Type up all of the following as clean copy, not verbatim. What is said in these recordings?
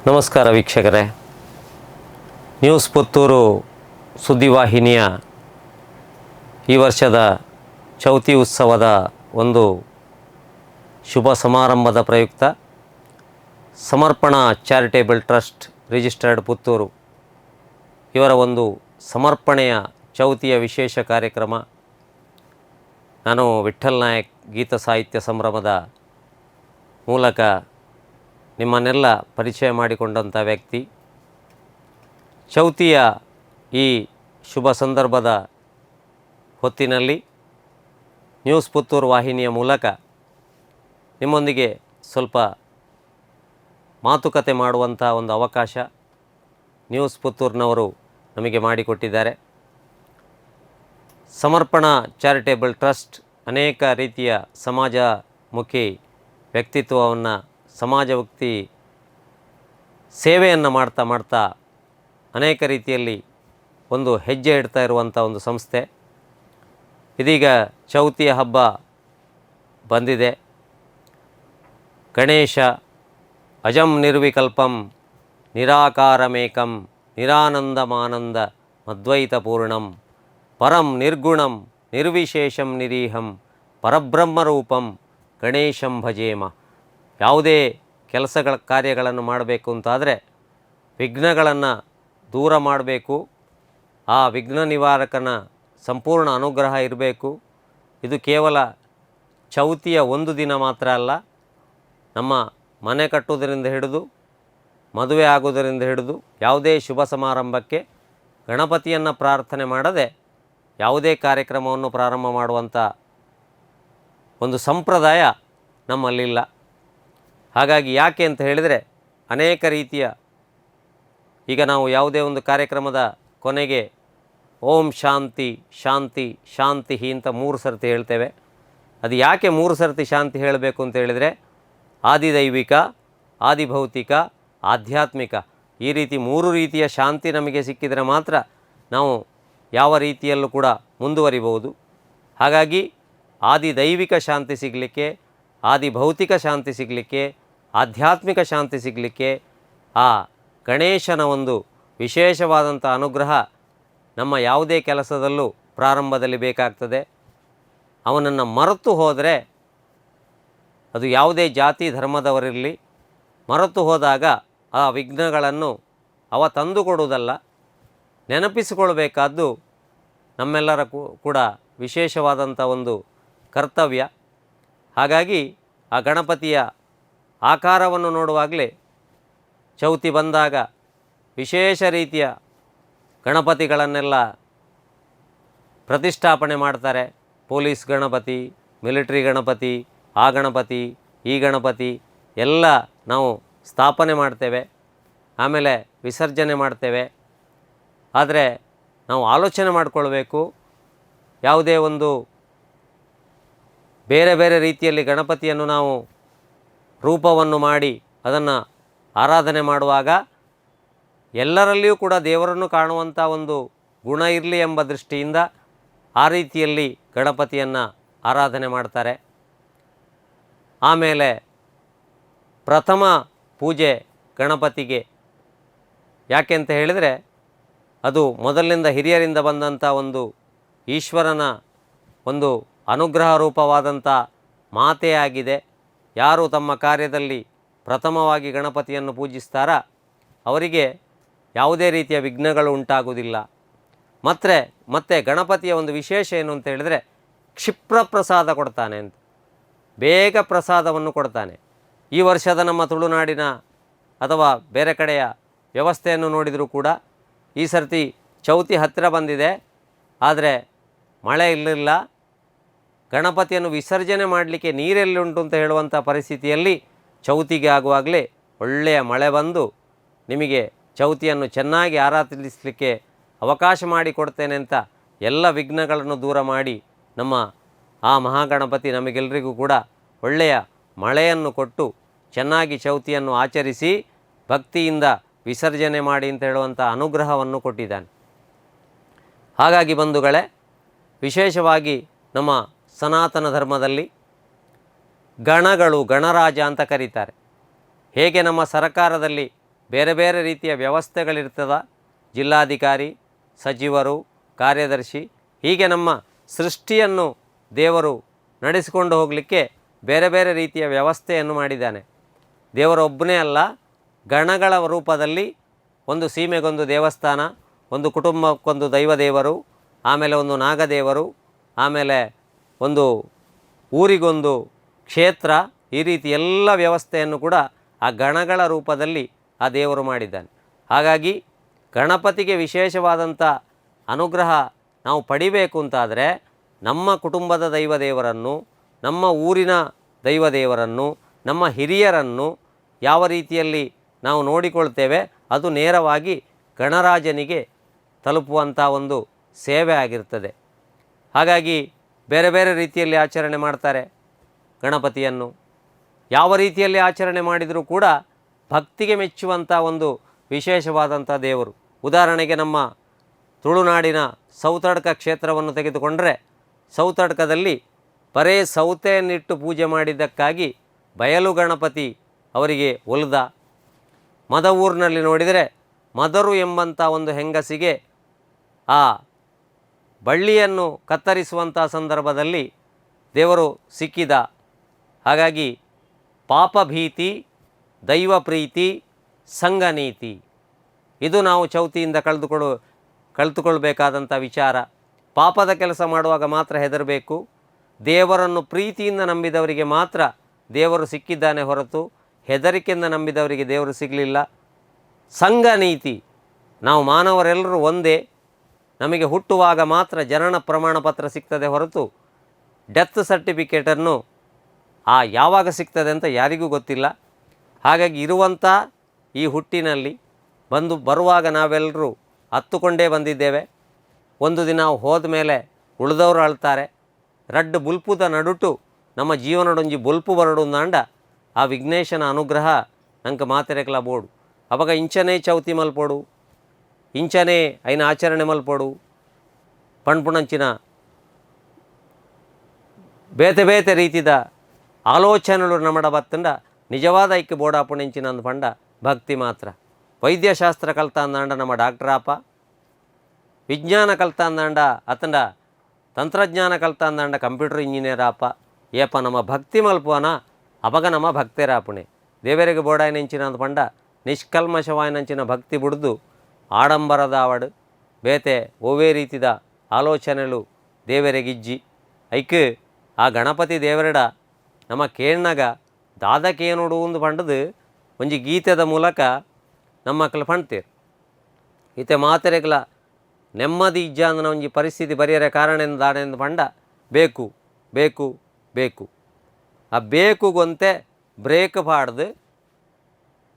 ನಮಸ್ಕಾರ ವೀಕ್ಷಕರೇ, ನ್ಯೂಸ್ ಪುತ್ತೂರು ಸುದ್ದಿವಾಹಿನಿಯ ಈ ವರ್ಷದ ಚೌತಿ ಉತ್ಸವದ ಒಂದು ಶುಭ ಸಮಾರಂಭದ ಪ್ರಯುಕ್ತ ಸಮರ್ಪಣಾ ಚಾರಿಟೇಬಲ್ ಟ್ರಸ್ಟ್ ರಿಜಿಸ್ಟರ್ಡ್ ಪುತ್ತೂರು ಇವರ ಒಂದು ಸಮರ್ಪಣೆಯ ಚೌತಿಯ ವಿಶೇಷ ಕಾರ್ಯಕ್ರಮ. ನಾನು ವಿಠ್ಠಲ್ ನಾಯಕ್ ಗೀತ ಸಾಹಿತ್ಯ ಸಂಭ್ರಮದ ಮೂಲಕ ನಿಮ್ಮನ್ನೆಲ್ಲ ಪರಿಚಯ ಮಾಡಿಕೊಂಡಂಥ ವ್ಯಕ್ತಿ. ಚೌತಿಯ ಈ ಶುಭ ಸಂದರ್ಭದ ಹೊತ್ತಿನಲ್ಲಿ ನ್ಯೂಸ್ ಪುತ್ತೂರು ವಾಹಿನಿಯ ಮೂಲಕ ನಿಮ್ಮೊಂದಿಗೆ ಸ್ವಲ್ಪ ಮಾತುಕತೆ ಮಾಡುವಂಥ ಒಂದು ಅವಕಾಶ ನ್ಯೂಸ್ ಪುತ್ತೂರಿನವರು ನಮಗೆ ಮಾಡಿಕೊಟ್ಟಿದ್ದಾರೆ. ಸಮರ್ಪಣಾ ಚಾರಿಟೇಬಲ್ ಟ್ರಸ್ಟ್ ಅನೇಕ ರೀತಿಯ ಸಮಾಜಮುಖಿ ವ್ಯಕ್ತಿತ್ವವನ್ನು ಸಮಾಜಮುಖಿ ಸೇವೆಯನ್ನು ಮಾಡ್ತಾ ಅನೇಕ ರೀತಿಯಲ್ಲಿ ಒಂದು ಹೆಜ್ಜೆ ಇಡ್ತಾ ಇರುವಂಥ ಒಂದು ಸಂಸ್ಥೆ. ಇದೀಗ ಚೌತಿಯ ಹಬ್ಬ ಬಂದಿದೆ. ಗಣೇಶ ಅಜಂ ನಿರ್ವಿಕಲ್ಪಂ ನಿರಾಕಾರಮೇಕಂ ನಿರಾನಂದಮಾನಂದ ಮದ್ವೈತಪೂರ್ಣಂ ಪರಂ ನಿರ್ಗುಣಂ ನಿರ್ವಿಶೇಷಂ ನಿರೀಹಂ ಪರಬ್ರಹ್ಮರೂಪಂ ಗಣೇಶಂ ಭಜೇಮ. ಯಾವುದೇ ಕಾರ್ಯಗಳನ್ನು ಮಾಡಬೇಕು ಅಂತಾದರೆ ವಿಘ್ನಗಳನ್ನು ದೂರ ಮಾಡಬೇಕು. ಆ ವಿಘ್ನ ನಿವಾರಕನ ಸಂಪೂರ್ಣ ಅನುಗ್ರಹ ಇರಬೇಕು. ಇದು ಕೇವಲ ಚೌತಿಯ ಒಂದು ದಿನ ಮಾತ್ರ ಅಲ್ಲ, ನಮ್ಮ ಮನೆ ಕಟ್ಟುವುದರಿಂದ ಹಿಡಿದು ಮದುವೆ ಆಗುವುದರಿಂದ ಹಿಡಿದು ಯಾವುದೇ ಶುಭ ಸಮಾರಂಭಕ್ಕೆ ಗಣಪತಿಯನ್ನು ಪ್ರಾರ್ಥನೆ ಮಾಡದೆ ಯಾವುದೇ ಕಾರ್ಯಕ್ರಮವನ್ನು ಪ್ರಾರಂಭ ಮಾಡುವಂಥ ಒಂದು ಸಂಪ್ರದಾಯ ನಮ್ಮಲ್ಲಿಲ್ಲ. ಹಾಗಾಗಿ ಯಾಕೆ ಅಂತ ಹೇಳಿದರೆ ಅನೇಕ ರೀತಿಯ ಈಗ ನಾವು ಯಾವುದೇ ಒಂದು ಕಾರ್ಯಕ್ರಮದ ಕೊನೆಗೆ ಓಂ ಶಾಂತಿ ಶಾಂತಿ ಶಾಂತಿ ಅಂತ 3 ಸರ್ತಿ ಹೇಳ್ತೇವೆ. ಅದು ಯಾಕೆ 3 ಸರ್ತಿ ಶಾಂತಿ ಹೇಳಬೇಕು ಅಂತ ಹೇಳಿದರೆ ಆದಿದೈವಿಕ, ಆದಿಭೌತಿಕ, ಆಧ್ಯಾತ್ಮಿಕ ಈ ರೀತಿ 3 ರೀತಿಯ ಶಾಂತಿ ನಮಗೆ ಸಿಕ್ಕಿದರೆ ಮಾತ್ರ ನಾವು ಯಾವ ರೀತಿಯಲ್ಲೂ ಕೂಡ ಮುಂದುವರಿಬಹುದು. ಹಾಗಾಗಿ ಆದಿದೈವಿಕ ಶಾಂತಿ ಸಿಗಲಿಕ್ಕೆ, ಆದಿಭೌತಿಕ ಶಾಂತಿ ಸಿಗಲಿಕ್ಕೆ, ಆಧ್ಯಾತ್ಮಿಕ ಶಾಂತಿ ಸಿಗಲಿಕ್ಕೆ ಆ ಗಣೇಶನ ಒಂದು ವಿಶೇಷವಾದಂಥ ಅನುಗ್ರಹ ನಮ್ಮ ಯಾವುದೇ ಕೆಲಸದಲ್ಲೂ ಪ್ರಾರಂಭದಲ್ಲಿ ಬೇಕಾಗ್ತದೆ. ಅವನನ್ನು ಮರೆತು ಹೋದರೆ, ಅದು ಯಾವುದೇ ಜಾತಿ ಧರ್ಮದವರಿರಲಿ, ಮರೆತು ಹೋದಾಗ ಆ ವಿಘ್ನಗಳನ್ನು ಅವ ತಂದುಕೊಡುವುದಲ್ಲ, ನೆನಪಿಸಿಕೊಳ್ಬೇಕಾದ್ದು ನಮ್ಮೆಲ್ಲರ ಕೂಡ ವಿಶೇಷವಾದಂಥ ಒಂದು ಕರ್ತವ್ಯ. ಹಾಗಾಗಿ ಆ ಗಣಪತಿಯ ಆಕಾರವನ್ನು ನೋಡುವಾಗಲೇ ಚೌತಿ ಬಂದಾಗ ವಿಶೇಷ ರೀತಿಯ ಗಣಪತಿಗಳನ್ನೆಲ್ಲ ಪ್ರತಿಷ್ಠಾಪನೆ ಮಾಡ್ತಾರೆ. ಪೊಲೀಸ್ ಗಣಪತಿ, ಮಿಲಿಟರಿ ಗಣಪತಿ, ಆ ಗಣಪತಿ, ಈ ಗಣಪತಿ ಎಲ್ಲ ನಾವು ಸ್ಥಾಪನೆ ಮಾಡ್ತೇವೆ, ಆಮೇಲೆ ವಿಸರ್ಜನೆ ಮಾಡ್ತೇವೆ. ಆದರೆ ನಾವು ಆಲೋಚನೆ ಮಾಡಿಕೊಳ್ಬೇಕು, ಯಾವುದೇ ಒಂದು ಬೇರೆ ಬೇರೆ ರೀತಿಯಲ್ಲಿ ಗಣಪತಿಯನ್ನು ನಾವು ರೂಪವನ್ನು ಮಾಡಿ ಅದನ್ನು ಆರಾಧನೆ ಮಾಡುವಾಗ ಎಲ್ಲರಲ್ಲಿಯೂ ಕೂಡ ದೇವರನ್ನು ಕಾಣುವಂಥ ಒಂದು ಗುಣ ಇರಲಿ ಎಂಬ ದೃಷ್ಟಿಯಿಂದ ಆ ರೀತಿಯಲ್ಲಿ ಗಣಪತಿಯನ್ನು ಆರಾಧನೆ ಮಾಡ್ತಾರೆ. ಆಮೇಲೆ ಪ್ರಥಮ ಪೂಜೆ ಗಣಪತಿಗೆ ಯಾಕೆ ಅಂತ ಹೇಳಿದರೆ ಅದು ಮೊದಲಿನಿಂದ ಹಿರಿಯರಿಂದ ಬಂದಂಥ ಒಂದು ಈಶ್ವರನ ಒಂದು ಅನುಗ್ರಹ ರೂಪವಾದಂಥ ಮಾತೇ ಆಗಿದೆ. ಯಾರು ತಮ್ಮ ಕಾರ್ಯದಲ್ಲಿ ಪ್ರಥಮವಾಗಿ ಗಣಪತಿಯನ್ನು ಪೂಜಿಸ್ತಾರ ಅವರಿಗೆ ಯಾವುದೇ ರೀತಿಯ ವಿಘ್ನಗಳು ಉಂಟಾಗುವುದಿಲ್ಲ. ಮತ್ತು ಗಣಪತಿಯ ಒಂದು ವಿಶೇಷ ಏನು ಅಂತ ಹೇಳಿದರೆ ಕ್ಷಿಪ್ರ ಪ್ರಸಾದ ಕೊಡ್ತಾನೆ ಅಂತ, ಬೇಗ ಪ್ರಸಾದವನ್ನು ಕೊಡ್ತಾನೆ. ಈ ವರ್ಷದ ನಮ್ಮ ತುಳುನಾಡಿನ ಅಥವಾ ಬೇರೆ ಕಡೆಯ ವ್ಯವಸ್ಥೆಯನ್ನು ನೋಡಿದರೂ ಕೂಡ ಈ ಸರ್ತಿ ಚೌತಿ ಹತ್ತಿರ ಬಂದಿದೆ, ಆದರೆ ಮಳೆ ಇರಲಿಲ್ಲ. ಗಣಪತಿಯನ್ನು ವಿಸರ್ಜನೆ ಮಾಡಲಿಕ್ಕೆ ನೀರೆಲ್ಲುಂಟು ಅಂತ ಹೇಳುವಂಥ ಪರಿಸ್ಥಿತಿಯಲ್ಲಿ ಚೌತಿಗೆ ಆಗುವಾಗಲೇ ಒಳ್ಳೆಯ ಮಳೆ ಬಂದು ನಿಮಗೆ ಚೌತಿಯನ್ನು ಚೆನ್ನಾಗಿ ಆರಾಧಿಸಲಿಕ್ಕೆ ಅವಕಾಶ ಮಾಡಿಕೊಡ್ತೇನೆ ಅಂತ ಎಲ್ಲ ವಿಘ್ನಗಳನ್ನು ದೂರ ಮಾಡಿ ನಮ್ಮ ಆ ಮಹಾಗಣಪತಿ ನಮಗೆಲ್ಲರಿಗೂ ಕೂಡ ಒಳ್ಳೆಯ ಮಳೆಯನ್ನು ಕೊಟ್ಟು ಚೆನ್ನಾಗಿ ಚೌತಿಯನ್ನು ಆಚರಿಸಿ ಭಕ್ತಿಯಿಂದ ವಿಸರ್ಜನೆ ಮಾಡಿ ಅಂತ ಹೇಳುವಂಥ ಅನುಗ್ರಹವನ್ನು ಕೊಟ್ಟಿದ್ದಾನೆ. ಹಾಗಾಗಿ ಬಂಧುಗಳೇ, ವಿಶೇಷವಾಗಿ ನಮ್ಮ ಸನಾತನ ಧರ್ಮದಲ್ಲಿ ಗಣಗಳು ಗಣರಾಜ ಅಂತ ಕರೀತಾರೆ. ಹೇಗೆ ನಮ್ಮ ಸರಕಾರದಲ್ಲಿ ಬೇರೆ ಬೇರೆ ರೀತಿಯ ವ್ಯವಸ್ಥೆಗಳಿರ್ತದ. ಜಿಲ್ಲಾಧಿಕಾರಿ, ಸಚಿವರು, ಕಾರ್ಯದರ್ಶಿ, ಹೀಗೆ ನಮ್ಮ ಸೃಷ್ಟಿಯನ್ನು ದೇವರು ನಡೆಸಿಕೊಂಡು ಹೋಗಲಿಕ್ಕೆ ಬೇರೆ ಬೇರೆ ರೀತಿಯ ವ್ಯವಸ್ಥೆಯನ್ನು ಮಾಡಿದ್ದಾನೆ. ದೇವರೊಬ್ಬನೇ ಅಲ್ಲ, ಗಣಗಳ ರೂಪದಲ್ಲಿ ಒಂದು ಸೀಮೆಗೊಂದು ದೇವಸ್ಥಾನ, ಒಂದು ಕುಟುಂಬಕ್ಕೊಂದು ದೈವದೇವರು, ಆಮೇಲೆ ಒಂದು ನಾಗದೇವರು, ಆಮೇಲೆ ಒಂದು ಊರಿಗೊಂದು ಕ್ಷೇತ್ರ, ಈ ರೀತಿ ಎಲ್ಲ ವ್ಯವಸ್ಥೆಯನ್ನು ಕೂಡ ಆ ಗಣಗಳ ರೂಪದಲ್ಲಿ ಆ ದೇವರು ಮಾಡಿದ್ದಾನೆ. ಹಾಗಾಗಿ ಗಣಪತಿಗೆ ವಿಶೇಷವಾದಂಥ ಅನುಗ್ರಹ ನಾವು ಪಡಿಬೇಕು ಅಂತಾದರೆ ನಮ್ಮ ಕುಟುಂಬದ ದೈವದೇವರನ್ನು, ನಮ್ಮ ಊರಿನ ದೈವದೇವರನ್ನು, ನಮ್ಮ ಹಿರಿಯರನ್ನು ಯಾವ ರೀತಿಯಲ್ಲಿ ನಾವು ನೋಡಿಕೊಳ್ತೇವೆ ಅದು ನೇರವಾಗಿ ಗಣರಾಜನಿಗೆ ತಲುಪುವಂಥ ಒಂದು ಸೇವೆ ಆಗಿರ್ತದೆ. ಹಾಗಾಗಿ ಬೇರೆ ಬೇರೆ ರೀತಿಯಲ್ಲಿ ಆಚರಣೆ ಮಾಡ್ತಾರೆ ಗಣಪತಿಯನ್ನು. ಯಾವ ರೀತಿಯಲ್ಲಿ ಆಚರಣೆ ಮಾಡಿದರೂ ಕೂಡ ಭಕ್ತಿಗೆ ಮೆಚ್ಚುವಂಥ ಒಂದು ವಿಶೇಷವಾದಂಥ ದೇವರು. ಉದಾಹರಣೆಗೆ ನಮ್ಮ ತುಳುನಾಡಿನ ಸೌತಡ್ಕ ಕ್ಷೇತ್ರವನ್ನು ತೆಗೆದುಕೊಂಡರೆ, ಸೌತಡ್ಕದಲ್ಲಿ ಬರೇ ಸೌತೆಯನ್ನಿಟ್ಟು ಪೂಜೆ ಮಾಡಿದ್ದಕ್ಕಾಗಿ ಬಯಲು ಗಣಪತಿ ಅವರಿಗೆ ಒಲಿದ. ಮದವೂರಿನಲ್ಲಿ ನೋಡಿದರೆ ಮದರು ಎಂಬಂಥ ಒಂದು ಹೆಂಗಸಿಗೆ ಆ ಬಳ್ಳಿಯನ್ನು ಕತ್ತರಿಸುವಂಥ ಸಂದರ್ಭದಲ್ಲಿ ದೇವರು ಸಿಕ್ಕಿದ. ಹಾಗಾಗಿ ಪಾಪಭೀತಿ, ದೈವ ಪ್ರೀತಿ, ಸಂಘನೀತಿ, ಇದು ನಾವು ಚೌತಿಯಿಂದ ಕಲಿತುಕೊಳ್ಬೇಕಾದಂಥ ವಿಚಾರ. ಪಾಪದ ಕೆಲಸ ಮಾಡುವಾಗ ಮಾತ್ರ ಹೆದರಬೇಕು. ದೇವರನ್ನು ಪ್ರೀತಿಯಿಂದ ನಂಬಿದವರಿಗೆ ಮಾತ್ರ ದೇವರು ಸಿಕ್ಕಿದ್ದಾನೆ ಹೊರತು ಹೆದರಿಕೆಯಿಂದ ನಂಬಿದವರಿಗೆ ದೇವರು ಸಿಗಲಿಲ್ಲ. ಸಂಘನೀತಿ, ನಾವು ಮಾನವರೆಲ್ಲರೂ ಒಂದೇ, ನಮಗೆ ಹುಟ್ಟುವಾಗ ಮಾತ್ರ ಜನನ ಪ್ರಮಾಣ ಪತ್ರ ಸಿಗ್ತದೆ ಹೊರತು ಡೆತ್ ಸರ್ಟಿಫಿಕೇಟನ್ನು ಯಾವಾಗ ಸಿಗ್ತದೆ ಅಂತ ಯಾರಿಗೂ ಗೊತ್ತಿಲ್ಲ. ಹಾಗಾಗಿ ಇರುವಂಥ ಈ ಹುಟ್ಟಿನಲ್ಲಿ ಬರುವಾಗ ನಾವೆಲ್ಲರೂ ಹತ್ತುಕೊಂಡೇ ಬಂದಿದ್ದೇವೆ. ಒಂದು ದಿನ ಹೋದ ಮೇಲೆ ಉಳಿದವರು ಅಳ್ತಾರೆ. ರಡ್ಡು ಬುಲ್ಪುದ ನಡುಟು ನಮ್ಮ ಜೀವನಡೊಂಜಿ ಬುಲ್ಪು ಬರಡು ಅಂದಾಂಡ ಆ ವಿಘ್ನೇಶನ ಅನುಗ್ರಹ ನಂಗೆ ಮಾತೆರೆಕಲ ಬೋಡು. ಅವಾಗ ಇಂಚನೇ ಚೌತಿ ಮಲ್ಪೋಡು, ಇಂಚನೇ ಐನ ಆಚರಣೆ ಮಲ್ಪೋಡು, ಪಣ್ಪುಣಂಚಿನ ಬೇತೆ ಬೇತೆ ರೀತಿದ ಆಲೋಚನೆಗಳು ನಮ್ಮಡ ಬತ್ತಂಡ ನಿಜವಾದ ಐಕ್ಯ ಬೋಡಾಪುಣೆಂಚಿನ ಅಂದು ಪಂಡ ಭಕ್ತಿ ಮಾತ್ರ. ವೈದ್ಯಶಾಸ್ತ್ರ ಕಲ್ತ ಅಂದಾಂಡ ನಮ್ಮ ಡಾಕ್ಟ್ರಾಪ, ವಿಜ್ಞಾನ ಕಲ್ತ ಅಂದಾಂಡ ಅತ್ತಂಡ ತಂತ್ರಜ್ಞಾನ ಕಲ್ತ ಅಂದಾಂಡ ಕಂಪ್ಯೂಟರ್ ಇಂಜಿನಿಯರ್ ಆಪ. ಏಪ ನಮ್ಮ ಭಕ್ತಿ ಮಲ್ಪುವನ ಅವಾಗ ನಮ್ಮ ಭಕ್ತರಾಪುಣೆ ದೇವರಿಗೆ ಬೋಡಾಯನೆಂಚಿನ ಅಂದು ಪಂಡ ನಿಷ್ಕಲ್ಮಶವಾಯನಂಚಿನ ಭಕ್ತಿ ಬಿಡ್ದು ಆಡಂಬರದ ಆವಡು ಬೇತೆ ಓವೇ ರೀತಿದ ಆಲೋಚನೆಗಳು ದೇವರಿಗಿಜ್ಜಿ ಐಕ್ ಆ ಗಣಪತಿ ದೇವರಡ ನಮ್ಮ ಕೇಳ್ನಾಗ ದಾದಕೇನುಡು ಒಂದು ಪಂಡದು ಒಂಜಿ ಗೀತೆದ ಮೂಲಕ ನಮ್ಮ ಮಕ್ಕಳು ಪಣ್ತೀರು. ಈತೆ ಮಾತೆರೆಗ್ಲ ನೆಮ್ಮದಿ ಇಜ್ಜ ಅಂದನ ಒಂಜಿ ಪರಿಸ್ಥಿತಿ ಬರೆಯರೆ ಕಾರಣದಿಂದ ದಾಣೆಂದು ಪಂಡ ಬೇಕು ಬೇಕು ಬೇಕು. ಆ ಬೇಕುಗೊಂತೆ ಬ್ರೇಕ್ ಪಾಡ್ದು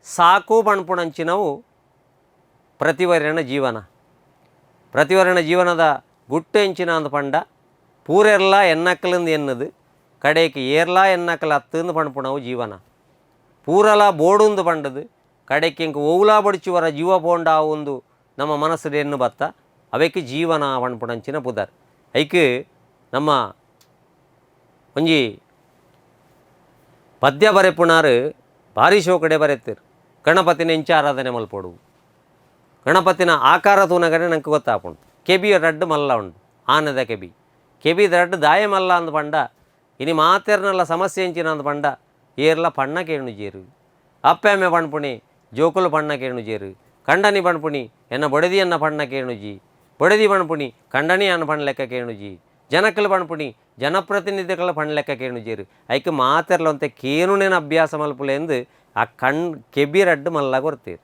ಸಾಕು ಪಣ್ಪುಣಂಚಿನವು ಪ್ರತಿವರ್ಯಣ ಜೀವನ. ಪ್ರತಿವರ್ಯಣ ಜೀವನದ ಗುಟ್ಟು ಎಂಚಿನ ಅಂದು ಪಂಡ ಪೂರೆರ್ಲ ಎನ್ನಕ್ಕಲಿಂದ ಎನ್ನದು ಕಡೆಗೆ ಏರ್ಲಾ ಎನ್ನಕ್ಕಲ ಹತ್ತಂದು ಪಣ್ಪುಣವು ಜೀವನ. ಪೂರಲ ಬೋಡುಂದು ಪಂಡದು ಕಡೆಗೆ ಇಂಕ ಓವುಲಾ ಬಡಿಚುವರ ಜೀವ ಪೋಂಡ ಒಂದು ನಮ್ಮ ಮನಸ್ಸು ಎನ್ನು ಬತ್ತ ಅವಕ್ಕೆ ಜೀವನ ಪಣ್ಪುಣಂಚಿನ ಪುದರ್. ಐಕ್ ನಮ್ಮ ಒಂಜಿ ಪದ್ಯ ಬರೆಪುಣಾರು ಭಾರಿ ಶೋಕಡೆ ಬರೆತಿರು. ಗಣಪತಿನ ಎಂಚ ಆರಾಧನೆ ಮಲ್ಪೋಡು, ಗಣಪತಿನ ಆಕಾರ ತೂನಗಡೆ ನಂಗೆ ಗೊತ್ತಾಪುಂಡು. ಕೆಬಿ ರಡ್ಡು ಮಲ್ಲ ಉಂಡು, ಆನದ ಕೆಬಿದ ರಡ್ಡು ದಾಯ ಮಲ್ಲ ಅಂದು ಪಂಡ ಇನಿ ಮಾತೆರ್ನಲ್ಲ ಸಮಸ್ಯೆ ಎಂಚಿನ ಅಂದು ಪಂಡ ಏರ್ಲ ಪಣ್ಣ ಕೇಣು ಜೇರು. ಅಪ್ಪೆಮ್ಮೆ ಪಣ್ಪುಣಿ ಜೋಕುಲು ಪಣ್ಣ ಕೇಣು ಜೇರು. ಕಂಡನಿ ಪಣ್ಪುಣಿ ಎನ್ನ ಬೊಡೆದಿ ಅನ್ನ ಪಣ್ಣ ಕೇಣುಜಿ, ಬೊಡೆದಿ ಪಣ್ಪುಣಿ ಕಂಡನಿ ಅನ್ನ ಪಣ್ಣ ಲೆಕ್ಕ ಕೇಣುಜಿ, ಜನಕ್ಕಲು ಪಣ್ಪುಣಿ ಜನಪ್ರತಿನಿಧಿಗಳ ಪಣ್ಣ ಲೆಕ್ಕ ಕೇಣುಜೇರು. ಐಕೆ ಮಾತೆರ್ಲ ಅಂತೆ ಕೇನುನೇನ ಅಭ್ಯಾಸ ಮಲ್ಪುಲೆ ಎಂದು ಆ ಕೆಬಿ ರಡ್ಡು ಮಲ್ಲ ಕೊರ್ತೀರು.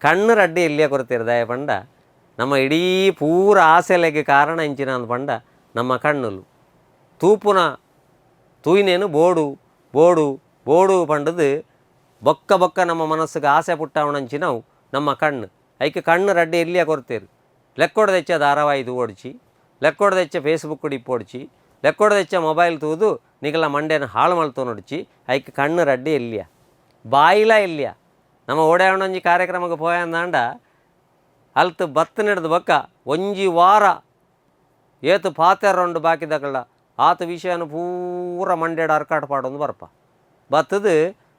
ಕಣ್ಣು ರಡ್ಡು ಎಲ್ಲಿಯ ಕೊರ್ತೀರು ದಯ ಪಂಡ ನಮ್ಮ ಇಡೀ ಪೂರ ಆಸೆಲೆಗೆ ಕಾರಣ ಇಂಚಿನ ಅಂದು ಪಂಡ ನಮ್ಮ ಕಣ್ಣುಲು ತೂಪುನ ತೂಯಿನೇನು ಬೋಡು ಬೋಡು ಬೋಡು ಪಂಡದು ಬೊಕ್ಕ ಬೊಕ್ಕ ನಮ್ಮ ಮನಸ್ಸಿಗೆ ಆಸೆ ಪುಟ್ಟವಣಂಚಿನವು ನಮ್ಮ ಕಣ್ಣು. ಐಕೆ ಕಣ್ಣು ರಡ್ಡು ಎಲ್ಲಿಯ ಕೊರ್ತೀರು. ಲೆಕ್ಕೊಡ್ದೆಚ್ಚ ಧಾರಾವಾಹಿದು ಓಡಿಸಿ, ಲೆಕ್ಕೊಡ್ದೆಚ್ಚ ಫೇಸ್ಬುಕ್ ಡಿಪ್ಪೊಡಿಸಿ, ಲೆಕ್ಕೊಡ್ದೆಚ್ಚ ಮೊಬೈಲ್ ತೂದು ನಿಗಲ ಮಂಡ್ಯನ ಹಾಳು ಮಲ್ತು ನೋಡಿಸಿ ಐಕೆ ಕಣ್ಣು ರಡ್ಡು ಎಲ್ಲಿಯ ಬಾಯಿಲ ಎಲ್ಲಿಯ. ನಮ್ಮ ಓಡಾವಣಂಜಿ ಕಾರ್ಯಕ್ರಮಕ್ಕೆ ಪೋಯಂದಾಂಡ ಅಲ್ತು ಬತ್ತು ನಡೆದು ಬೊಕ್ಕ ಒಂಜಿ ವಾರ ಏತು ಪಾತೆರೊಂಡು ಬಾಕಿದಗಳ ಆತ ವಿಷಯನ ಪೂರ ಮಂಡ್ಯಡ ಅರ್ಕಾಟ ಪಾಡೊಂದು ಬರ್ಪ ಬತ್ತದು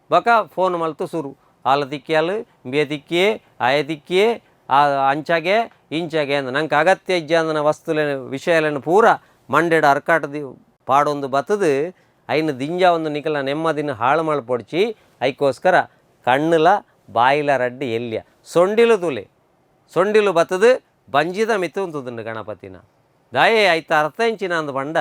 ಬಕ ಫೋನ್ ಮಲ್ತು ಸುರು ಆಲ ತಿಕ್ಕಿಯಲು ಬಿಯ ತಿಕ್ಕಿಯೇ ಆಯ ತಿಕ್ಕಿಯೇ ಆ ಅಂಚಾಗೆ ಇಂಚಾಗೆ ಅಂದ ನಂಗೆ ಅಗತ್ಯ ಇಜ್ಜಂದನ ವಸ್ತುಲೆ ವಿಷಯಗಳನ್ನು ಪೂರ ಮಂಡೆಡ ಅರ್ಕಾಟದಿ ಪಾಡೊಂದು ಬತ್ತದು ಐನು ದಿಂಜ ಒಂದು ನಿಕಲ ನೆಮ್ಮದಿನ ಹಾಳು ಮಳ್ಪೊಡ್ಚಿ ಐಕೋಸ್ಕರ ಕಣ್ಣುಲ ಬಾಯಿಲ ರಡ್ಡಿ ಎಲ್ಯ ಸೊಂಡಿಲು ತುಲೆ ಸೊಂಡಿಲು ಬತ್ತದು ಬಂಜಿದ ಮಿತ್ತುಂತುದುಂಡು ಗಣಪತಿನ ದಾಯೇ ಆಯ್ತ ಅರ್ಥ ಇಂಚಿನ ಅಂದು ಬಂಡ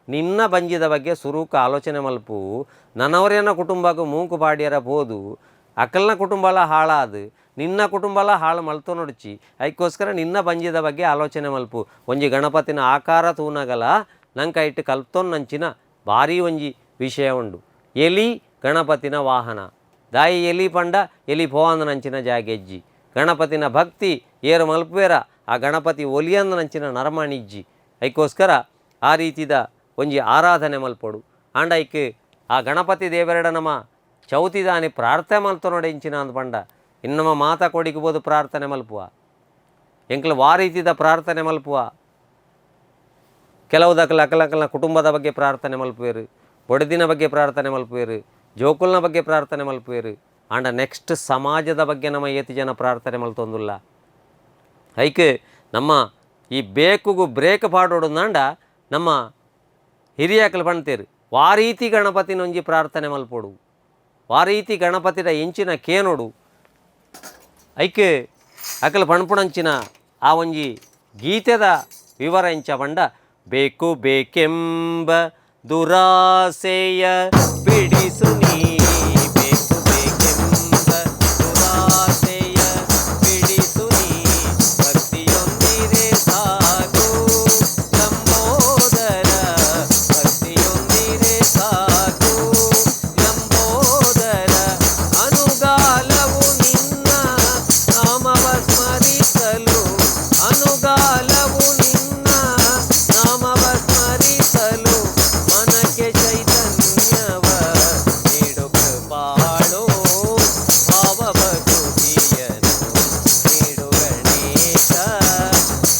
ನಿನ್ನ ಬಂಜಿದ ಬಗ್ಗೆ ಸುರೂಕ ಆಲೋಚನೆ ಮಲ್ಪು ನನ್ನವರೇನ ಕುಟುಂಬಕ್ಕೆ ಮೂಕು ಪಾಡ್ಯರ ಬೋದು ಅಕ್ಕಲ್ನ ಕುಟುಂಬಲ ಹಾಳಾದು ನಿನ್ನ ಕುಟುಂಬಲ ಹಾಳು ಮಲ್ತು ನೋಡ್ಚಿ ಅದಕ್ಕೋಸ್ಕರ ನಿನ್ನ ಬಂಜಿದ ಬಗ್ಗೆ ಆಲೋಚನೆ ಮಲ್ಪು ಒಂಜಿ ಗಣಪತಿನ ಆಕಾರ ತೂನಗಲ ನಂಗೆ ಇಟ್ಟು ಕಲ್ತೊನ್ನಂಚಿನ ಭಾರಿ ಒಂಜಿ ವಿಷಯ ಉಂಡು ಎಲಿ ಗಣಪತಿನ ವಾಹನ ದಾಯಿ ಎಲಿ ಪಂಡ ಎಲಿ ಪೋವಂದನಂಚಿನ ಜಾಗೆಜ್ಜಿ ಗಣಪತಿನ ಭಕ್ತಿ ಏರು ಮಲ್ಪುವೆರ ಆ ಗಣಪತಿ ಒಲಿಯಂದನಂಚಿನ ನರಮಣಿಜ್ಜಿ ಅದಕ್ಕೋಸ್ಕರ ಆ ರೀತಿದ ಒಂಜಿ ಆರಾಧನೆ ಮಲ್ಪೊಡು ಆಂಡ ಐಕ್ ಆ ಗಣಪತಿ ದೇವರೆಡ ನಮ್ಮ ಚೌತಿದಾನಿ ಪ್ರಾರ್ಥನೆ ಮಲ್ತು ನೋಡೆಂಚಿನ ಅಂದ್ ಪಂಡ ಇನ್ನು ನಮ್ಮ ಮಾತಾ ಕೊಡಿಗ್ಬೋದು ಪ್ರಾರ್ಥನೆ ಮಲ್ಪುವ ಎಂಕ್ಲು ವಾ ರೀತಿದ ಪ್ರಾರ್ಥನೆ ಮಲ್ಪುವ ಕೆಲವುದಕ್ಕಲ ಅಕಲಕಲ್ನ ಕುಟುಂಬದ ಬಗ್ಗೆ ಪ್ರಾರ್ಥನೆ ಮಲ್ಪುವೇರು ಬೊಡೆದಿನ ಬಗ್ಗೆ ಪ್ರಾರ್ಥನೆ ಮಲ್ಪುವೇರು ಜೋಕುಲ್ನ ಬಗ್ಗೆ ಪ್ರಾರ್ಥನೆ ಮಲ್ಪುವೇರು ಆಂಡ ನೆಕ್ಸ್ಟ್ ಸಮಾಜದ ಬಗ್ಗೆ ನಮ್ಮ ಏತಿ ಜನ ಪ್ರಾರ್ಥನೆ ಮಲ್ತೊಂದುಲ್ಲ ಐಕ್ ನಮ್ಮ ಈ ಬೇಕುಗು ಬ್ರೇಕ್ ಪಾಡೋಡುಂದಾಂಡ ನಮ್ಮ ಹಿರಿಯಕಲು ಪಣ್ತೇರು ವಾ ರೀತಿ ಗಣಪತಿನೊಂಜಿ ಪ್ರಾರ್ಥನೆ ಮಲ್ಪೊಡು ವಾ ರೀತಿ ಗಣಪತಿದ ಎಂಚಿನ ಕೇನೊಡು ಐಕ್ ಅಕಲು ಪಣ್ಪುಣಂಚಿನ ಆ ಒಂಜಿ ಗೀತೆದ ವಿವರ ಎಂಚ ಬಂಡ ಬೇಕು ಬೇಕೆಂಬ ದುರಾಸೆಯ ಬಿಡಿಸು ನೀ ಬೇಕು ಬೇಕೆಂಬ ದುರಾಸೆಯ ಬಿಡಿಸು ನೀ ಭಕ್ತಿಯೊಂದಿರೆ ಸಾಕು ಲಂಬೋದರ ಭಕ್ತಿಯೊಂದಿರೆ ಸಾಕು ಲಂಬೋದರ ಅನುಗಾಲವು ನಿನ್ನ ನಾಮವ ಸ್ಮರಿಸಲು ಅನುಗಾಲವು ನಿನ್ನ ನಾಮವ ಸ್ಮರಿಸಲು ಮನಕ್ಕೆ ಚೈತನ್ಯವ ನೀಡು ಕೃಪಾಳೋ ಭಾವಭಕ್ತಿಯನು ನೀಡು ಗಣೇಶ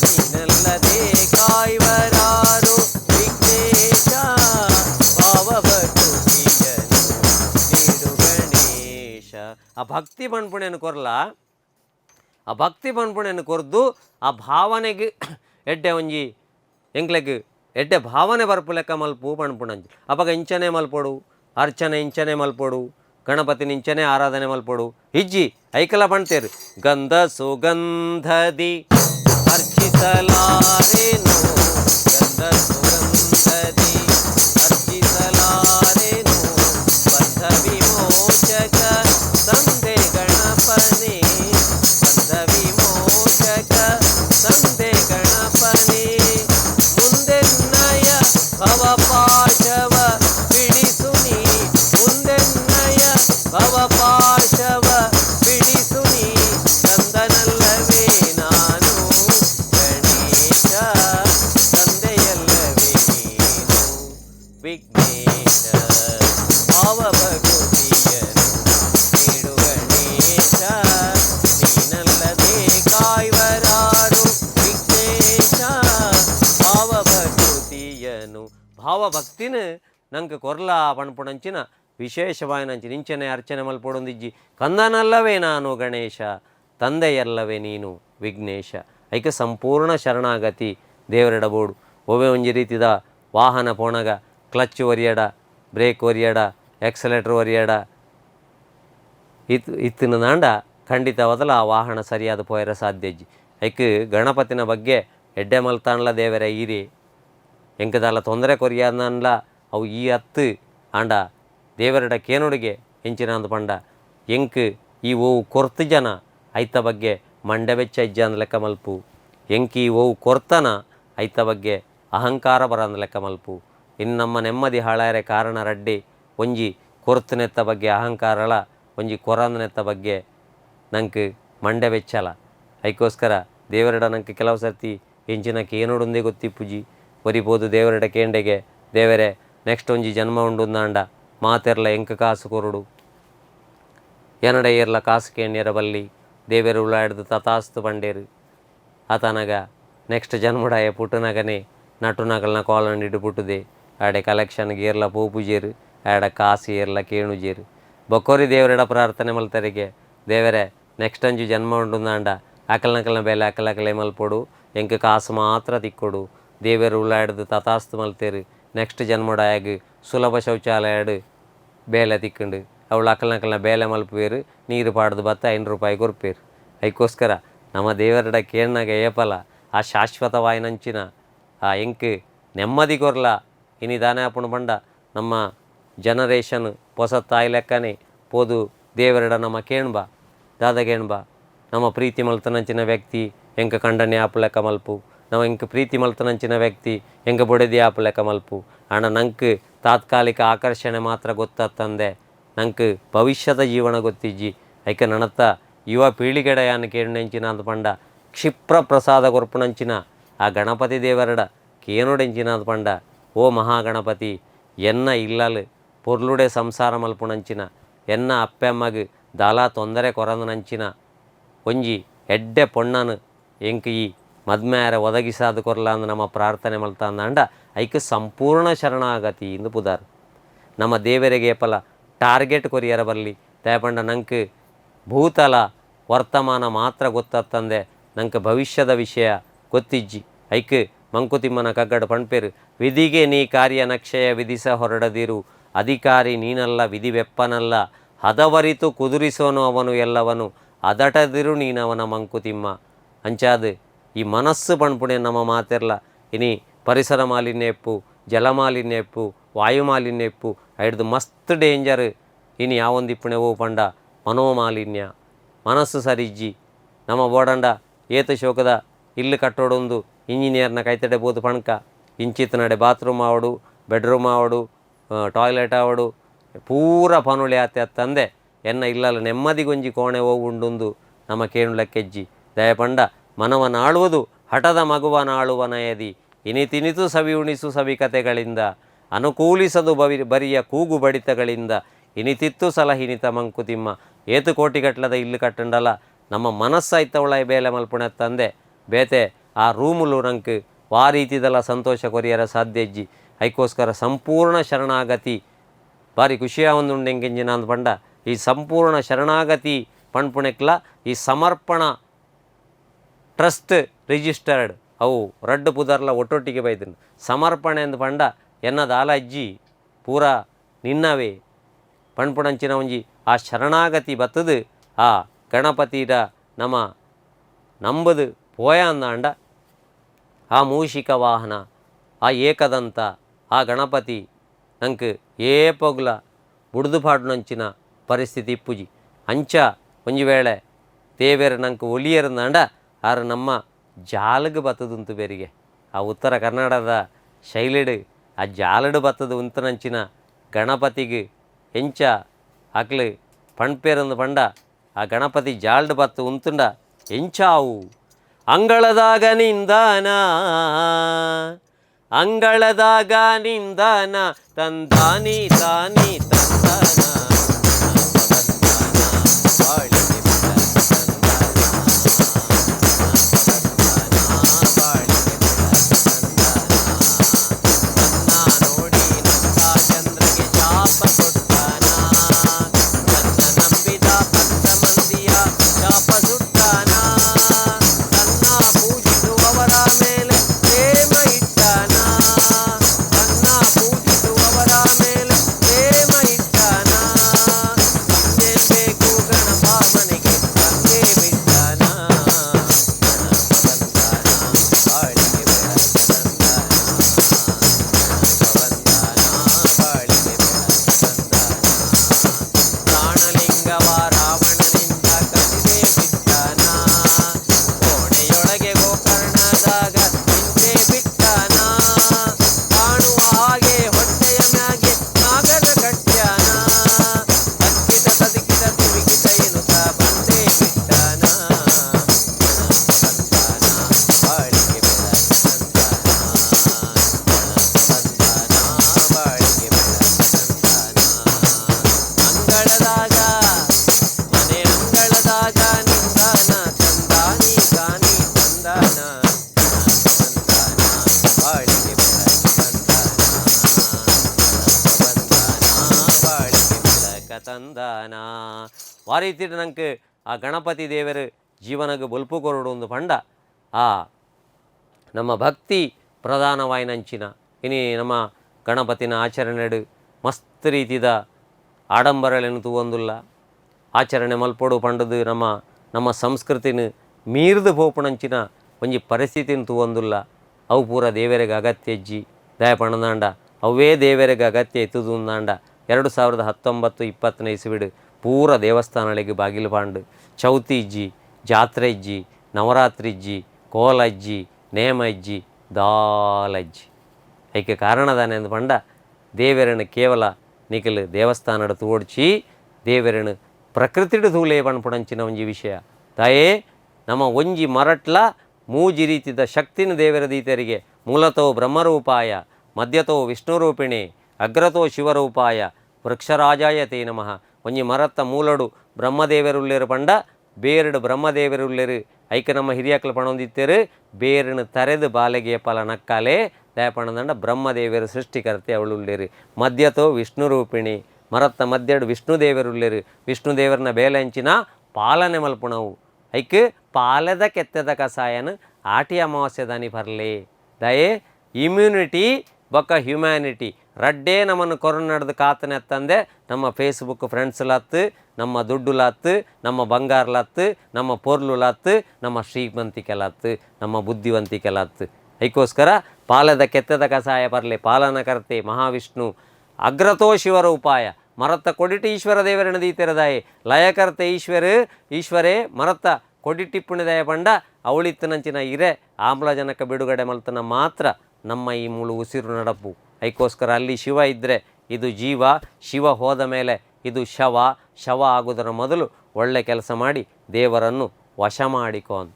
ನೀನಲ್ಲದೆ ಕಾಯ್ವರಾರು ವಿಘ್ನೇಶ ಭಾವಭಕ್ತಿಯನು ನೀಡು ಗಣೇಶ ಆ ಭಕ್ತಿ ಬಣ್ಪುಣೆಯನ್ನು ಕೊರ್ಲ ಆ ಭಕ್ತಿ ಬಣ್ಪುಣೆಯನ್ನು ಕೊರ್ದು ಆ ಭಾವನೆಗೆ ಎಡ್ಡೆ ಒಂಜಿ ಎಂಕ್ಲೆಗ್ ಎಡ್ಡೆ ಭಾವನೆ ಬರ್ಪು ಲೆಕ್ಕ ಮಲ್ಪು ಪಣ್ಪುಣಂಜಿ ಅವಾಗ ಇಂಚನೆ ಮಲ್ಪೊಡು ಅರ್ಚನೆ ಇಂಚನೆ ಮಲ್ಪೊಡು ಗಣಪತಿನ ಇಂಚನೆ ಆರಾಧನೆ ಮಲ್ಪೊಡು ಹಿಜ್ಜಿ ಐಕಲ ಪಣ್ತೇರು ಗಂಧ ಸುಗಂಧದಿ ಅರ್ಚಿಸಲಾರೇನು ಗಂಧ ಸುಗಂಧದಿ ಅರ್ಚಿಸಲಾರೇನು ಬಂಧ ವಿಮೋಚಕ ತಂದೆ ಗಣಪನೇ ಬಂಧ ವಿಮೋಚಕ ತಂದೆ ಗಣಪನೇ ಮುಂದೆನ್ನಯ ಭವಪಾಶವ ಬಿಡಿಸು ನೀ ಮುಂದೆನ್ನಯ ಭವಪಾಶವ ಬಿಡಿಸು ನೀ ತಂದನಲ್ಲವೇ ನಾನು ಗಣೇಶ ತಂದೆಯಲ್ಲವೇ ನೀನು ವಿಘ್ನೇಶ ಭಾವಭಕ್ತಿಯನು ನೀಡು ಗಣೇಶ ನೀನಲ್ಲದೆ ಕಾಯ್ವರಾರು ವಿಘ್ನೇಶ ಭಾವಭಕ್ತಿಯನು ಭಾವಭಕ್ತಿನ ನಂಗೆ ಕೊರ್ಲ ಪಣ್ಪುಣಂಚಿನ ವಿಶೇಷವಾಯಿನಂಚಿನ ಇಂಚನೆ ಅರ್ಚನೆ ಮಲ್ಪೊಡೊಂದಿಜ್ಜಿ ಕಂದನಲ್ಲವೇ ನಾನು ಗಣೇಶ ತಂದೆಯಲ್ಲವೇ ನೀನು ವಿಘ್ನೇಶ ಐಕೆ ಸಂಪೂರ್ಣ ಶರಣಾಗತಿ ದೇವರೆಡಬೋಡು ಒವ್ವೆ ಒಂಜಿ ರೀತಿದ ವಾಹನ ಪೋಣಗ ಕ್ಲಚ್ ಒರಿಯಡ ಬ್ರೇಕ್ ಒರಿಯಡ ಎಕ್ಸಲೇಟ್ರ್ ಒರಿಯಡ ಇತ್ತಿನ ನಾಂಡ ಖಂಡಿತ ಮೊದಲ ಆ ವಾಹನ ಸರಿಯಾದ ಪೋಯರ ಸಾಧ್ಯಜ್ಜಿ ಐಕ್ ಗಣಪತಿನ ಬಗ್ಗೆ ಎಡ್ಡೆ ಮಲ್ತಾನ್ಲ ದೇವರ ಈರಿ ಎಂಕದಲ್ಲ ತೊಂದರೆ ಕೊರಿಯಾದನ್ಲ ಅವು ಈ ಹತ್ತು ಆಂಡ ದೇವರಡ ಕೇನುಡಿಗೆ ಹೆಂಚಿನ ಅಂದು ಪಂಡ ಎಂಕ್ ಈ ಓವು ಕೊರ್ತು ಜನ ಐತ ಬಗ್ಗೆ ಮಂಡೆ ಬೆಚ್ಚ ಇಜ್ಜ ಅಂದ ಲೆಕ್ಕ ಮಲ್ಪು ಎಂಕ್ ಈ ಓವು ಕೊರ್ತನ ಐತ ಬಗ್ಗೆ ಅಹಂಕಾರ ಬರಂದ ಲೆಕ್ಕ ಮಲ್ಪು ಇನ್ನು ನಮ್ಮ ನೆಮ್ಮದಿ ಹಾಳಾಯರೆ ಕಾರಣ ರಡ್ಡಿ ಒಂಜಿ ಕೊರ್ತನೆತ್ತ ಬಗ್ಗೆ ಅಹಂಕಾರಳ ಒಂಜಿ ಕೊರಂದನೆತ್ತ ಬಗ್ಗೆ ನಂಗೆ ಮಂಡೆ ಬೆಚ್ಚಲ ಅದಕ್ಕೋಸ್ಕರ ದೇವರಡ ನಂಗೆ ಕೆಲವು ಸರ್ತಿ ಎಂಚಿನ ಕೇನೋಡೊಂದೇ ಗೊತ್ತಿಪ್ಪುಜಿ ಒರಿಬೋದು ದೇವರಡ ಕೇಂಡೆಗೆ ದೇವರೇ ನೆಕ್ಸ್ಟ್ ಒಂಜಿ ಜನ್ಮ ಉಂಡುಂದಾಂಡ ಮಾತೆರ್ಲ ಎಂಕ ಕಾಸು ಕೊರುಡು ಎನಡ ಏರ್ಲ ಕಾಸು ಕೇಣ್ಯರ ಬಲ್ಲಿ ದೇವರು ಉಳ್ಳಾಡ್ದು ತತಾಸ್ತು ಬಂಡೇರು ಆತನಗ ನೆಕ್ಸ್ಟ್ ಜನ್ಮುಡಾಯ ಪುಟ್ಟನಗನೆ ನಟುನಗಲ್ನ ಕಾಲನ್ನು ಇಡುಪುಟ್ಟುದೆ ಆಡೆ ಕಲೆಕ್ಷನ್ಗೆ ಏರ್ಲ ಪೋಪುಜೇರು ಆಡ ಕಾಸು ಏರ್ಲ ಕೇಣುಜೇರು ಬೊಕ್ಕೋರಿ ದೇವರಡ ಪ್ರಾರ್ಥನೆ ಮಲ್ತರಿಗೆ ದೇವರೇ ನೆಕ್ಸ್ಟ್ ಅಂಜು ಜನ್ಮ ಉಂಡುಂದಾಂಡ ಅಕಲ್ನಕಲ್ನ ಬೇಲೆ ಅಕಲಕಲೆ ಮಲ್ಪೊಡು ಎಂಕ್ ಕಾಸು ಮಾತ್ರ ತಿಕ್ಕೊಡು ದೇವರು ಉಳ್ಳಾಡ್ದು ತಥಾಸ್ತು ಮಲ್ತೇರು ನೆಕ್ಸ್ಟ್ ಜನ್ಮಡಾಯಾಗ ಸುಲಭ ಶೌಚಾಲಯಡು ಬೇಲೆ ತಿಕ್ಕಂಡು ಅವಳು ಅಕಲ್ನಕಲ್ನ ಬೇಲೆ ಮಲ್ಪುವೇರು ನೀರು ಪಾಡ್ದು ಬತ್ತ ₹5 ಕೊರ್ಪೇರು. ಅದಕ್ಕೋಸ್ಕರ ನಮ್ಮ ದೇವರಡ ಕೇಳ್ನಾಗ ಏಪಲ ಆ ಶಾಶ್ವತವಾಯಿನಂಚಿನ ಆ ಎಂಕ್ ನೆಮ್ಮದಿ ಕೊರ್ಲ ಇನಿ ದಾನೆ ಆಪುಣ ಬಂಡ ನಮ್ಮ ಜನರೇಷನ್ ಹೊಸ ತಾಯಿ ಲೆಕ್ಕನೆ ಪೋದು ದೇವರಡ ನಮ್ಮ ಕೇಣ್ಬ ದಾದ ಕೇಣ್ಬ ನಮ್ಮ ಪ್ರೀತಿ ಮಲ್ತನಂಚಿನ ವ್ಯಕ್ತಿ ಎಂಕ ಕಂಡನೆ ಆಪು ಲೆಕ್ಕ ಮಲ್ಪು ನಾವು ಎಂಕ ಪ್ರೀತಿ ಮಲ್ತನಂಚಿನ ವ್ಯಕ್ತಿ ಎಂಕ ಬೊಡೆದಿ ಆಪು ಲೆಕ್ಕ ಮಲ್ಪು ಅಣ್ಣ ನಂಗೆ ತಾತ್ಕಾಲಿಕ ಆಕರ್ಷಣೆ ಮಾತ್ರ ಗೊತ್ತಂದೆ ನಂಗೆ ಭವಿಷ್ಯದ ಜೀವನ ಗೊತ್ತಿಜ್ಜಿ ಐಕ ನನ್ನತ್ತ ಯುವ ಪೀಳಿಗೆಡೆಯನ್ನು ಕೇಳುನೆಂಚಿನ ಅಂತ ಪಂಡ ಕ್ಷಿಪ್ರ ಪ್ರಸಾದ ಕೊರ್ಪುನಂಚಿನ ಆ ಗಣಪತಿ ದೇವರಡ ಕೇನುಡೆಂಚಿನ ಅಂತ ಪಂಡ ಓ ಮಹಾಗಣಪತಿ ಎನ್ನ ಇಲ್ಲಲು ಪೊರ್ಲುಡೆ ಸಂಸಾರ ಮಲ್ಪುನಂಚಿನ ಎನ್ನ ಅಪ್ಪೆಮ್ಮಗ್ ದಾಲ ತೊಂದರೆ ಕೊರಂದನಂಚಿನ ಒಂಜಿ ಎಡ್ಡೆ ಪೊಣ್ಣನು ಎಂಕ್ ಈ ಮದ್ಮೆಯಾರ ಒದಗಿಸಾದು ಕೊರಲ ಅಂದು ನಮ್ಮ ಪ್ರಾರ್ಥನೆ ಮಲ್ತಂದಾಂಡ ಐಕ್ ಸಂಪೂರ್ಣ ಶರಣಾಗತಿ ಇಂದು ಪುದಾರು ನಮ್ಮ ದೇವರಿಗೆ ಏಪಲ ಟಾರ್ಗೆಟ್ ಕೊರಿಯರ ಬರಲಿ ದಯಪಂಡ ನಂಗೆ ಭೂತಲ ವರ್ತಮಾನ ಮಾತ್ರ ಗೊತ್ತಂದೆ ನಂಗೆ ಭವಿಷ್ಯದ ವಿಷಯ ಗೊತ್ತಿಜ್ಜಿ ಐಕ್ ಮಂಕುತಿಮ್ಮನ ಕಗ್ಗಡ ಪಣ್ಪೇರು ವಿಧಿಗೆ ನೀ ಕಾರ್ಯ ನಕ್ಷಯ ವಿಧಿಸ ಹೊರಡದಿರು ಅಧಿಕಾರಿ ನೀನಲ್ಲ ವಿಧಿ ಬೆಪ್ಪನಲ್ಲ ಹದವರಿತು ಕುದುರಿಸೋನು ಅವನು ಎಲ್ಲವನು ಅದಟದಿರು ನೀನವನ ಮಂಕುತಿಮ್ಮ ಅಂಚಾದು ಈ ಮನಸ್ಸು ಪಣ್ಪುಣೆ ನಮ್ಮ ಮಾತಿರ್ಲ ಇನಿ ಪರಿಸರ ಮಾಲಿನ್ಯ ಎಪ್ಪು ಜಲ ಮಾಲಿನ್ಯ ಎಪ್ಪು ವಾಯು ಮಾಲಿನ್ಯ ಎಪ್ಪು ಹಿಡ್ದು ಮಸ್ತ್ ಡೇಂಜರ್ ಇನಿ ಯಾವೊಂದಿಪ್ಪುಣೆ ಓ ಪಂಡ ಮನೋಮಾಲಿನ್ಯ ಮನಸ್ಸು ಸರಿಜ್ಜಿ ನಮ್ಮ ಬೋಡಂಡ ಏತು ಶೋಕದ ಇಲ್ಲು ಕಟ್ಟೋಡೊಂದು ಇಂಜಿನಿಯರ್ನ ಕೈತಡೆ ಬೋದು ಪಣ್ಕ ಇಂಚಿತ್ ನಡೆ ಬಾತ್ರೂಮ್ ಆವಡು ಬೆಡ್ರೂಮ್ ಆವಡು ಟಾಯ್ಲೆಟ್ ಆವಡು ಪೂರ ಪನುಳಿ ಆತೆ ತಂದೆ ಎನ್ನ ಇಲ್ಲಲ್ಲ ನೆಮ್ಮದಿಗೊಂಜಿ ಕೋಣೆ ಹೋಗುಂಡುಂದು ನಮ್ಮ ಕೇಳುಲೆಕ್ಕೆಜ್ಜಿ ದಯಪಂಡ ಮನವನಾಳುವುದು ಹಠದ ಮಗುವನಾಳುವನಯದಿ ಇನಿ ತಿನಿತು ಸವಿ ಉಣಿಸು ಸವಿಕತೆಗಳಿಂದ ಅನುಕೂಲಿಸದು ಬರಿಯ ಕೂಗು ಬಡಿತಗಳಿಂದ ಇನಿತಿತ್ತು ಸಲಹಿನಿತ ಮಂಕುತಿಮ್ಮ ಏತು ಕೋಟಿಗಟ್ಲದ ಇಲ್ಲು ಕಟ್ಟಂಡಲ್ಲ ನಮ್ಮ ಮನಸ್ಸಾಯ್ತವಳ ಬೇಲೆ ಮಲ್ಪುಣೆ ತಂದೆ ಬೇತೆ ಆ ರೂಮುಲು ನಂಗೆ ವಾ ರೀತಿದಲ್ಲ ಸಂತೋಷ ಕೊರಿಯರ ಸಾಧ್ಯಜ್ಜಿ ಅದಕ್ಕೋಸ್ಕರ ಸಂಪೂರ್ಣ ಶರಣಾಗತಿ ಭಾರಿ ಖುಷಿಯ ಒಂದು ಉಂಡೆಂಗೆಂಜಿನ ಅಂದು ಪಂಡ ಈ ಸಂಪೂರ್ಣ ಶರಣಾಗತಿ ಪಣ್ಪುಣೆಕ್ಲ ಈ ಸಮರ್ಪಣ ಟ್ರಸ್ಟ್ ರಿಜಿಸ್ಟರ್ಡ್ ಅವು ರಡ್ಡು ಪುದರ್ಲ ಒಟ್ಟೊಟ್ಟಿಗೆ ಬೈದನು ಸಮರ್ಪಣೆ ಎಂದು ಪಂಡ ಎನ್ನದ ಅಜ್ಜಿ ಪೂರ ನಿನ್ನವೇ ಪಣ್ಪುಣಂಚಿನ ಒಂಜಿ ಆ ಶರಣಾಗತಿ ಬತ್ತದು ಆ ಗಣಪತಿಡ ನಮ್ಮ ನಂಬದು ಪೋಯ ಅಂದಾಂಡ ಆ ಮೂಷಿಕ ವಾಹನ ಆ ಏಕದಂತ ಆ ಗಣಪತಿ ನಂಗೆ ಏಪೊಗ್ಲ ಬುಡ್ದು ಪಾಡುನಂಚಿನ ಪರಿಸ್ಥಿತಿ ಇಪ್ಪುಜಿ ಅಂಚ ಒಂಜಿ ವೇಳೆ ದೇವೇರು ನಂಗೆ ಒಲಿಯರಂದಾಂಡ ಆರು ನಮ್ಮ ಜಾಲಗ್ ಬತ್ತದುಂತು ಬೇರಿಗೆ ಆ ಉತ್ತರ ಕನ್ನಡದ ಶೈಲಿಡು ಆ ಜಾಲಡು ಬತ್ತದು ಉಂತನಂಚಿನ ಗಣಪತಿಗೆ ಎಂಚ ಅಕ್ಲು ಪಣ್ಪೇರಂದು ಪಂಡ ಆ ಗಣಪತಿ ಜಾಲ್ಡ್ ಬತ್ತು ಉಂತುಂಡ ಎಂಚಾವು ಅಂಗಳದಾಗ ನಿಂದಾನ ಅಂಗಳದಾಗ ನಿಂದಾನ ತಂದಾನಿ ತಾನಿ ತಂದಾನ ತಂದಾನ ಆ ರೀತಿ ನಂಗೆ ಆ ಗಣಪತಿ ದೇವರು ಜೀವನಕ್ಕೆ ಬಲ್ಪು ಕೊರಡು ಪಂಡ ಆ ನಮ್ಮ ಭಕ್ತಿ ಪ್ರಧಾನವಾಯಿನಂಚಿನ ಇನಿ ನಮ್ಮ ಗಣಪತಿನ ಆಚರಣೆಡು ಮಸ್ತ್ ರೀತಿದ ಆಡಂಬರಗಳನ್ನು ತೂವೊಂದುಲ್ಲ ಆಚರಣೆ ಮಲ್ಪೊಡು ಪಂಡದು ನಮ್ಮ ಸಂಸ್ಕೃತಿನ ಮೀರಿದು ಪೋಪುಣಂಚಿನ ಒಂಜಿ ಪರಿಸ್ಥಿತಿನ ತೂವೊಂದುಲ್ಲ ಅವು ಪೂರ ದೇವರಿಗೆ ಅಗತ್ಯ ಇಜ್ಜಿ ದಯ ಪಣದಾಂಡ ಅವೇ ದೇವರಿಗೆ ಅಗತ್ಯ ಎತ್ತುದುಂದಾಂಡ 2019-20 ಇಸ್ವಿಡು ಪೂರ ದೇವಸ್ಥಾನಗಳಿಗೆ ಬಾಗಿಲು ಪಾಂಡು ಚೌತಿ ಇಜ್ಜಿ ಜಾತ್ರೆ ಇಜ್ಜಿ ನವರಾತ್ರಿ ಇಜ್ಜಿ ಕೋಲ ಇಜ್ಜಿ ನೇಮ ಇಜ್ಜಿ ದಾಲ ಇಜ್ಜಿ ಐಕೆ ಕಾರಣದಾನೆ ಅಂದು ಪಂಡ ದೇವರನ್ನು ಕೇವಲ ನಿಖಲು ದೇವಸ್ಥಾನಡು ತೋಡ್ಚಿ ದೇವರನ್ನು ಪ್ರಕೃತಿಡು ತೂಲೇ ಪಣಪುಣಂಚಿನ ಒಂಜಿ ವಿಷಯ ದಯೇ ನಮ್ಮ ಒಂಜಿ ಮರಟ್ಲ ಮೂಜಿ ರೀತಿದ ಶಕ್ತಿನ ದೇವರ ದೀತರಿಗೆ ಮೂಲತೋ ಬ್ರಹ್ಮರೂಪಾಯ ಮಧ್ಯತೋ ವಿಷ್ಣುರೂಪಿಣಿ ಅಗ್ರತೋ ಶಿವರೂಪಾಯ ವೃಕ್ಷರಾಜಾಯ ತೇ ನಮಃ ಒಂಜಿ ಮರತ್ತ ಮೂಲಡು ಬ್ರಹ್ಮದೇವರುಳ್ಳೇರು ಪಂಡ ಬೇರೆಡು ಬ್ರಹ್ಮದೇವರುಳ್ಳೇರು ಐಕ ನಮ್ಮ ಹಿರಿಯಕ್ಕಲು ಪಣೊಂದಿತ್ತೇರು ಬೇರನ್ನು ತರೆದು ಬಾಲೆಗೆ ಫಲ ನಕ್ಕಾಲೆ ದಯ ಪಣದಂಡ ಬ್ರಹ್ಮದೇವರು ಸೃಷ್ಟಿಕರ್ತೆ ಅವಳುಳ್ಳೇರು ಮಧ್ಯತೋ ವಿಷ್ಣುರೂಪಿಣಿ ಮರತ್ತ ಮಧ್ಯಡು ವಿಷ್ಣುದೇವರುಳ್ಳೇರು ವಿಷ್ಣುದೇವರನ್ನ ಬೇಲೆಂಚಿನ ಪಾಲನೆ ಮಲ್ಪುಣವು ಐಕ್ ಪಾಲೆದ ಕೆತ್ತದ ಕಸಾಯನ ಆಟಿ ಅಮಾವಾಸ್ಯ ದಾನಿ ಪರ್ಲೆ ದಯೆ ಇಮ್ಯುನಿಟಿ ಬೊಕ್ಕ ಹ್ಯುಮ್ಯಾನಿಟಿ ರಡ್ಡೇ ನಮ್ಮನ್ನು ಕೊರೋನಾ ನಡೆದು ಕಾತನೆ ಅತ್ತಂದೆ ನಮ್ಮ ಫೇಸ್ಬುಕ್ ಫ್ರೆಂಡ್ಸ್ಲತ್ತು ನಮ್ಮ ದುಡ್ಡುಲತ್ತು ನಮ್ಮ ಬಂಗಾರಲತ್ತು ನಮ್ಮ ಪೊರ್ಲುಲತ್ತು ನಮ್ಮ ಶ್ರೀಮಂತಿಕೆಲತ್ತು ನಮ್ಮ ಬುದ್ಧಿವಂತಿಕೆಲತ್ತು ಐಕೋಸ್ಕರ ಪಾಲದ ಕೆತ್ತದ ಕಸಾಯ ಪರ್ಲೆ ಪಾಲನಕರ್ತೆ ಮಹಾವಿಷ್ಣು ಅಗ್ರತೋ ಶಿವರ ಉಪಾಯ ಮರತ್ತ ಕೊಡಿಟ್ಟು ಈಶ್ವರ ದೇವರನ್ನು ದೀತಿರದಾಯಿ ಲಯಕರ್ತೆ ಈಶ್ವರೇ ಮರತ್ತ ಕೊಡಿಟ್ಟಿಪ್ಪುಣಿದಯ ಪಂಡ ಅವಳಿತ್ತನಂಚಿನ ಇರೆ ಆಮ್ಲಜನಕ ಬಿಡುಗಡೆ ಮಲ್ತನ ಮಾತ್ರ ನಮ್ಮ ಈ ಮುಳು ಉಸಿರು ನಡಪು ಐಕೋಸ್ಕರ ಅಲ್ಲಿ ಶಿವ ಇದ್ದರೆ ಇದು ಜೀವ, ಶಿವ ಹೋದ ಮೇಲೆ ಇದು ಶವ ಆಗುವುದರ ಮೊದಲು ಒಳ್ಳೆ ಕೆಲಸ ಮಾಡಿ ದೇವರನ್ನು ವಶ ಮಾಡಿಕೊ ಅಂತ